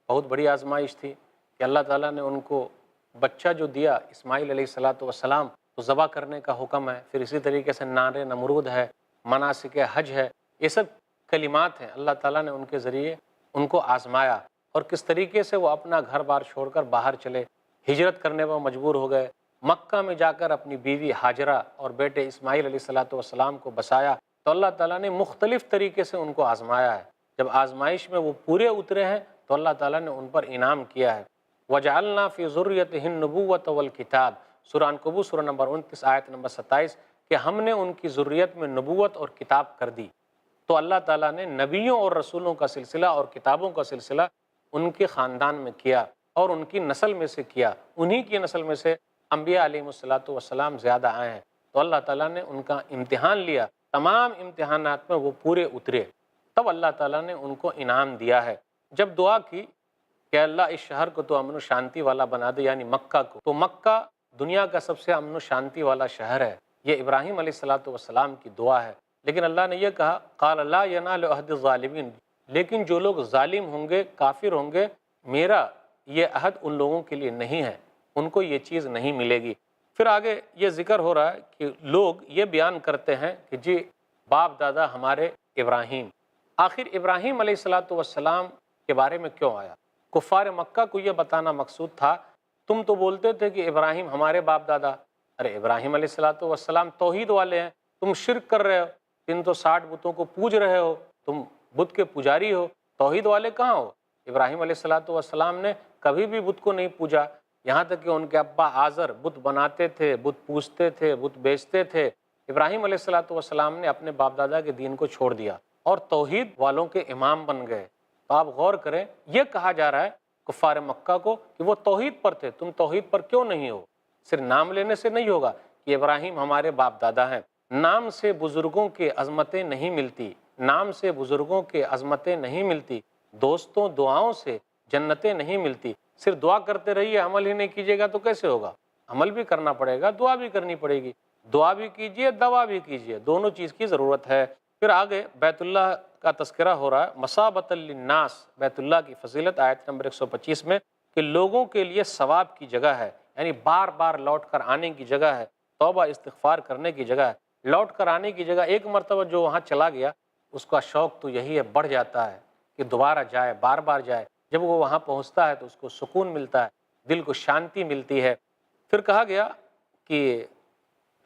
بہت بڑی آزمائش تھی کہ اللہ تعالیٰ نے ان کو بچہ جو دیا اسماعیل علیہ الصلوۃ والسلام، تو ذبح کرنے کا حکم ہے۔ پھر اسی طریقے سے نار نمرود ہے، مناسک حج ہے، یہ سب کلمات ہیں۔ اللہ تعالیٰ نے ان کے ذریعے ان کو آزمایا، اور کس طریقے سے وہ اپنا گھر بار چھوڑ کر باہر چلے، ہجرت کرنے پر مجبور ہو گئے، مکہ میں جا کر اپنی بیوی ہاجرہ اور بیٹے اسماعیل علیہ الصلوۃ والسلام کو بسایا۔ تو اللہ تعالیٰ نے مختلف طریقے سے ان کو آزمایا ہے۔ جب آزمائش میں وہ پورے اترے ہیں تو اللہ تعالیٰ نے ان پر انعام کیا ہے۔ وَجَعَلْنَا فِي ذُرِّيَّتِهِ النُّبُوَّةَ وَالْكِتَابَ، سورہ عنکبوت سورہ نمبر 29 آیت نمبر 27، کہ ہم نے ان کی ذریت میں نبوت اور کتاب کر دی۔ تو اللہ تعالیٰ نے نبیوں اور رسولوں کا سلسلہ اور کتابوں کا سلسلہ ان کے خاندان میں کیا اور ان کی نسل میں سے کیا، انہی کی نسل میں سے انبیاء علیہ الصلوۃ والسلام زیادہ آئے ہیں۔ تو اللہ تعالیٰ نے ان کا امتحان لیا، تمام امتحانات میں وہ پورے اترے، تب اللہ تعالیٰ نے ان کو انعام دیا ہے۔ جب دعا کی کہ اللہ اس شہر کو تو امن و شانتی والا بنا دے، یعنی مکہ کو، تو مکہ دنیا کا سب سے امن و شانتی والا شہر ہے، یہ ابراہیم علیہ الصلوۃ والسلام کی دعا ہے۔ لیکن اللہ نے یہ کہا قال لا ینال عہد الظالمین، لیکن جو لوگ ظالم ہوں گے، کافر ہوں گے، میرا یہ عہد ان لوگوں کے لیے نہیں ہے، ان کو یہ چیز نہیں ملے گی۔ پھر آگے یہ ذکر ہو رہا ہے کہ لوگ یہ بیان کرتے ہیں کہ جی باپ دادا ہمارے ابراہیم، آخر ابراہیم علیہ الصلوۃ والسلام کے بارے میں کیوں آیا؟ کفار مکہ کو یہ بتانا مقصود تھا، تم تو بولتے تھے کہ ابراہیم ہمارے باپ دادا، ارے ابراہیم علیہ الصلوۃ والسلام توحید والے ہیں، تم شرک کر رہے ہو، 360 بتوں کو پوج رہے ہو، تم بت کے پجاری ہو، توحید والے کہاں ہو؟ ابراہیم علیہ الصلوۃ والسلام نے کبھی بھی بت کو نہیں پوجا، یہاں تک کہ ان کے ابا آزر بت بناتے تھے، بت پوجتے تھے، بت بیچتے تھے۔ ابراہیم علیہ الصلوۃ والسلام نے اپنے باپ دادا کے دین کو چھوڑ دیا اور توحید والوں کے امام بن گئے۔ تو آپ غور کریں، یہ کہا جا رہا ہے کفار مکہ کو کہ وہ توحید پر تھے، تم توحید پر کیوں نہیں ہو؟ صرف نام لینے سے نہیں ہوگا کہ ابراہیم ہمارے باپ دادا ہیں، نام سے بزرگوں کے عظمتیں نہیں ملتی، نام سے بزرگوں کے عظمتیں نہیں ملتی، دوستوں دعاؤں سے جنتیں نہیں ملتی۔ صرف دعا کرتے رہیے، عمل ہی نہیں کیجیے گا تو کیسے ہوگا؟ عمل بھی کرنا پڑے گا، دعا بھی کرنی پڑے گی، دعا بھی کیجیے، دوا بھی کیجیے، دونوں چیز کی ضرورت ہے۔ پھر آگے بیت اللہ کا تذکرہ ہو رہا ہے، مثابۃ للناس، بیت اللہ کی فضیلت آیت نمبر 125 میں، کہ لوگوں کے لیے ثواب کی جگہ ہے، یعنی بار بار لوٹ کر آنے کی جگہ ہے، توبہ استغفار کرنے کی جگہ ہے۔ لوٹ کر آنے کی جگہ، ایک مرتبہ جو وہاں چلا گیا اس کا شوق تو یہی ہے، بڑھ جاتا ہے کہ دوبارہ جائے، بار بار جائے۔ جب وہ وہاں پہنچتا ہے تو اس کو سکون ملتا ہے، دل کو شانتی ملتی ہے۔ پھر کہا گیا کہ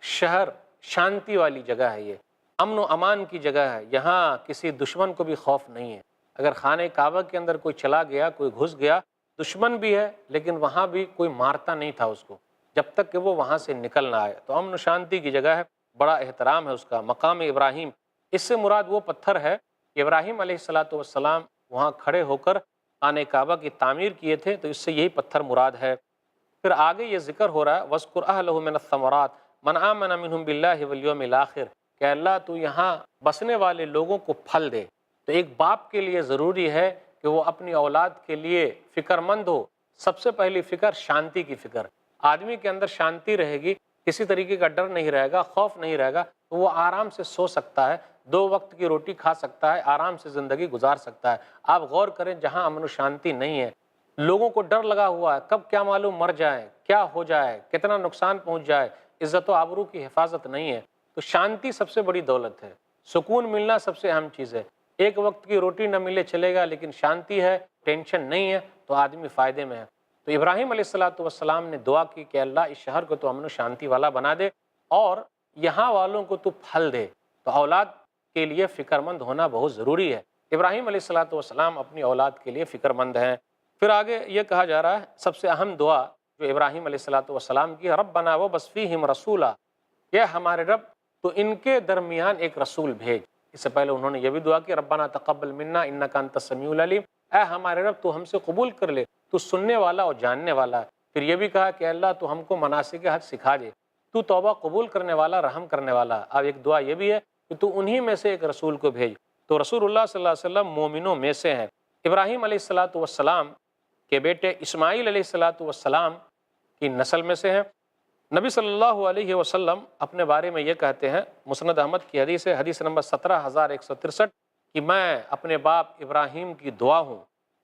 شہر شانتی والی جگہ ہے، یہ امن و امان کی جگہ ہے، یہاں کسی دشمن کو بھی خوف نہیں ہے۔ اگر خانہ کعبہ کے اندر کوئی چلا گیا، کوئی گھس گیا، دشمن بھی ہے لیکن وہاں بھی کوئی مارتا نہیں تھا اس کو جب تک کہ وہ وہاں سے نکل نہ آئے۔ تو امن و شانتی کی جگہ ہے، بڑا احترام ہے اس کا۔ مقام ابراہیم، اس سے مراد وہ پتھر ہے کہ ابراہیم علیہ الصلوۃ والسلام وہاں کھڑے ہو کر خانہ کعبہ کی تعمیر کیے تھے، تو اس سے یہی پتھر مراد ہے۔ پھر آگے یہ ذکر ہو رہا ہے وَاذْكُرْ أَهْلَهُ مِنَ الثَّمَرَاتِ مَنْ آمَنَ مِنْهُمْ بِاللَّهِ وَالْيَوْمِ الْآخِرِ، کہ اللہ تو یہاں بسنے والے لوگوں کو پھل دے۔ تو ایک باپ کے لیے ضروری ہے کہ وہ اپنی اولاد کے لیے فکر مند ہو۔ سب سے پہلی فکر شانتی کی فکر، آدمی کے اندر شانتی رہے گی، کسی طریقے کا ڈر نہیں رہے گا، خوف نہیں رہے گا، تو وہ آرام سے سو سکتا ہے، 2 وقت کی روٹی کھا سکتا ہے، آرام سے زندگی گزار سکتا ہے۔ آپ غور کریں، جہاں امن و شانتی نہیں ہے، لوگوں کو ڈر لگا ہوا ہے، کب کیا معلوم مر جائے، کیا ہو جائے، کتنا نقصان پہنچ جائے، عزت و آبرو کی حفاظت نہیں ہے۔ تو شانتی سب سے بڑی دولت ہے، سکون ملنا سب سے اہم چیز ہے۔ ایک وقت کی روٹی نہ ملے چلے گا، لیکن شانتی ہے، ٹینشن نہیں ہے، تو آدمی فائدے میں ہے۔ تو ابراہیم علیہ الصلوۃ والسلام نے دعا کی کہ اللہ اس شہر کو تو امن و شانتی والا بنا دے اور یہاں والوں کو تو پھل دے۔ تو اولاد کے لیے فکر مند ہونا بہت ضروری ہے۔ ابراہیم علیہ الصلوۃ والسلام اپنی اولاد کے لیے فکر مند ہیں۔ پھر آگے یہ کہا جا رہا ہے سب سے اہم دعا جو ابراہیم علیہ الصلوۃ والسلام کی، ربنا وابعث فیہم رسولا، یہ ہمارے رب تو ان کے درمیان ایک رسول بھیج۔ اس سے پہلے انہوں نے یہ بھی دعا کی ربنا تقبل منا انک انت السمیع العلیم، اے ہمارے رب تو ہم سے قبول کر لے، تو سننے والا اور جاننے والا ہے۔ پھر یہ بھی کہا کہ اللہ تو ہم کو مناسک حج سکھا دے، تو توبہ قبول کرنے والا، رحم کرنے والا۔ اب ایک دعا یہ بھی ہے کہ تو انہی میں سے ایک رسول کو بھیج۔ تو رسول اللہ صلی اللہ علیہ وسلم مومنوں میں سے ہیں۔ ابراہیم علیہ الصلوۃ والسلام کے بیٹے اسماعیل علیہ الصلوۃ والسلام کی نسل میں سے ہیں۔ نبی صلی اللہ علیہ وسلم اپنے بارے میں یہ کہتے ہیں، مسند احمد کی حدیث ہے، حدیث نمبر 17163، کہ میں اپنے باپ ابراہیم کی دعا ہوں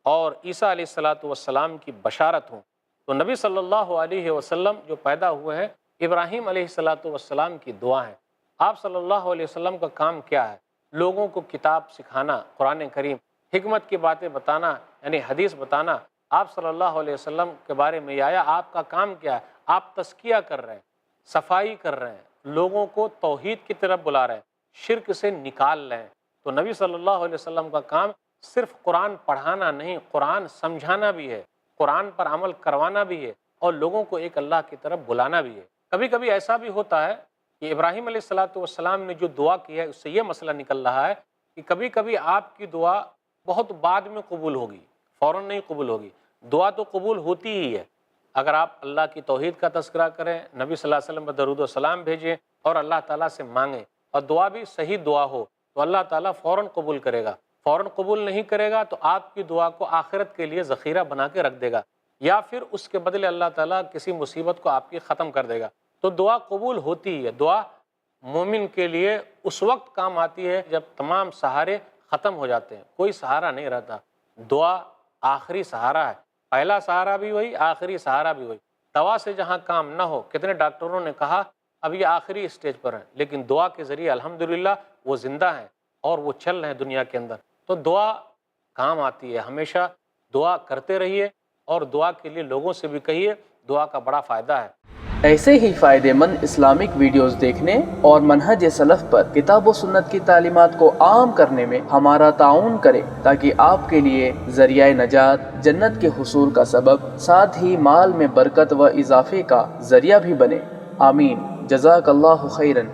اور عیسیٰ علیہ الصلوۃ والسلام کی بشارت ہوں۔ تو نبی صلی اللہ علیہ وسلم جو پیدا ہوئے ہیں ابراہیم علیہ الصلوۃ والسلام کی دعا ہے۔ آپ صلی اللہ علیہ وسلم کا کام کیا ہے؟ لوگوں کو کتاب سکھانا، قرآن کریم، حکمت کی باتیں بتانا، یعنی حدیث بتانا۔ آپ صلی اللہ علیہ وسلم کے بارے میں یہ آیا، آپ کا کام کیا ہے؟ آپ تزکیہ کر رہے ہیں، صفائی کر رہے ہیں، لوگوں کو توحید کی طرف بلا رہے ہیں، شرک سے نکال رہے ہیں۔ تو نبی صلی اللہ علیہ وسلم کا کام صرف قرآن پڑھانا نہیں، قرآن سمجھانا بھی ہے، قرآن پر عمل کروانا بھی ہے، اور لوگوں کو ایک اللہ کی طرف بلانا بھی ہے۔ کبھی کبھی ایسا بھی ہوتا ہے کہ ابراہیم علیہ الصلوۃ والسلام نے جو دعا کی ہے اس سے یہ مسئلہ نکل رہا ہے کہ کبھی کبھی آپ کی دعا بہت بعد میں قبول ہوگی، فوراً نہیں قبول ہوگی۔ دعا تو قبول ہوتی ہی ہے اگر آپ اللہ کی توحید کا تذکرہ کریں، نبی صلی اللہ علیہ وسلم پر درود و سلام بھیجیں اور اللہ تعالیٰ سے مانگیں، اور دعا بھی صحیح دعا ہو تو اللہ تعالیٰ فوراً قبول کرے گا۔ فوراً قبول نہیں کرے گا تو آپ کی دعا کو آخرت کے لیے ذخیرہ بنا کے رکھ دے گا، یا پھر اس کے بدلے اللہ تعالیٰ کسی مصیبت کو آپ کی ختم کر دے گا۔ تو دعا قبول ہوتی ہے۔ دعا مومن کے لیے اس وقت کام آتی ہے جب تمام سہارے ختم ہو جاتے ہیں، کوئی سہارا نہیں رہتا۔ دعا آخری سہارا ہے، پہلا سہارا بھی وہی، آخری سہارا بھی وہی۔ دوا سے جہاں کام نہ ہو، کتنے ڈاکٹروں نے کہا اب یہ آخری اسٹیج پر ہیں، لیکن دعا کے ذریعے الحمدللہ وہ زندہ ہیں اور وہ چل رہے ہیں دنیا کے اندر۔ تو دعا کام آتی ہے، ہمیشہ دعا کرتے رہیے، اور دعا کے لیے لوگوں سے بھی کہیے، دعا کا بڑا فائدہ ہے۔ ایسے ہی فائدہ مند اسلامک ویڈیوز دیکھنے اور منہج سلف پر کتاب و سنت کی تعلیمات کو عام کرنے میں ہمارا تعاون کریں، تاکہ آپ کے لیے ذریعہ نجات، جنت کے حصول کا سبب، ساتھ ہی مال میں برکت و اضافے کا ذریعہ بھی بنے۔ آمین۔ جزاک اللہ خیرن۔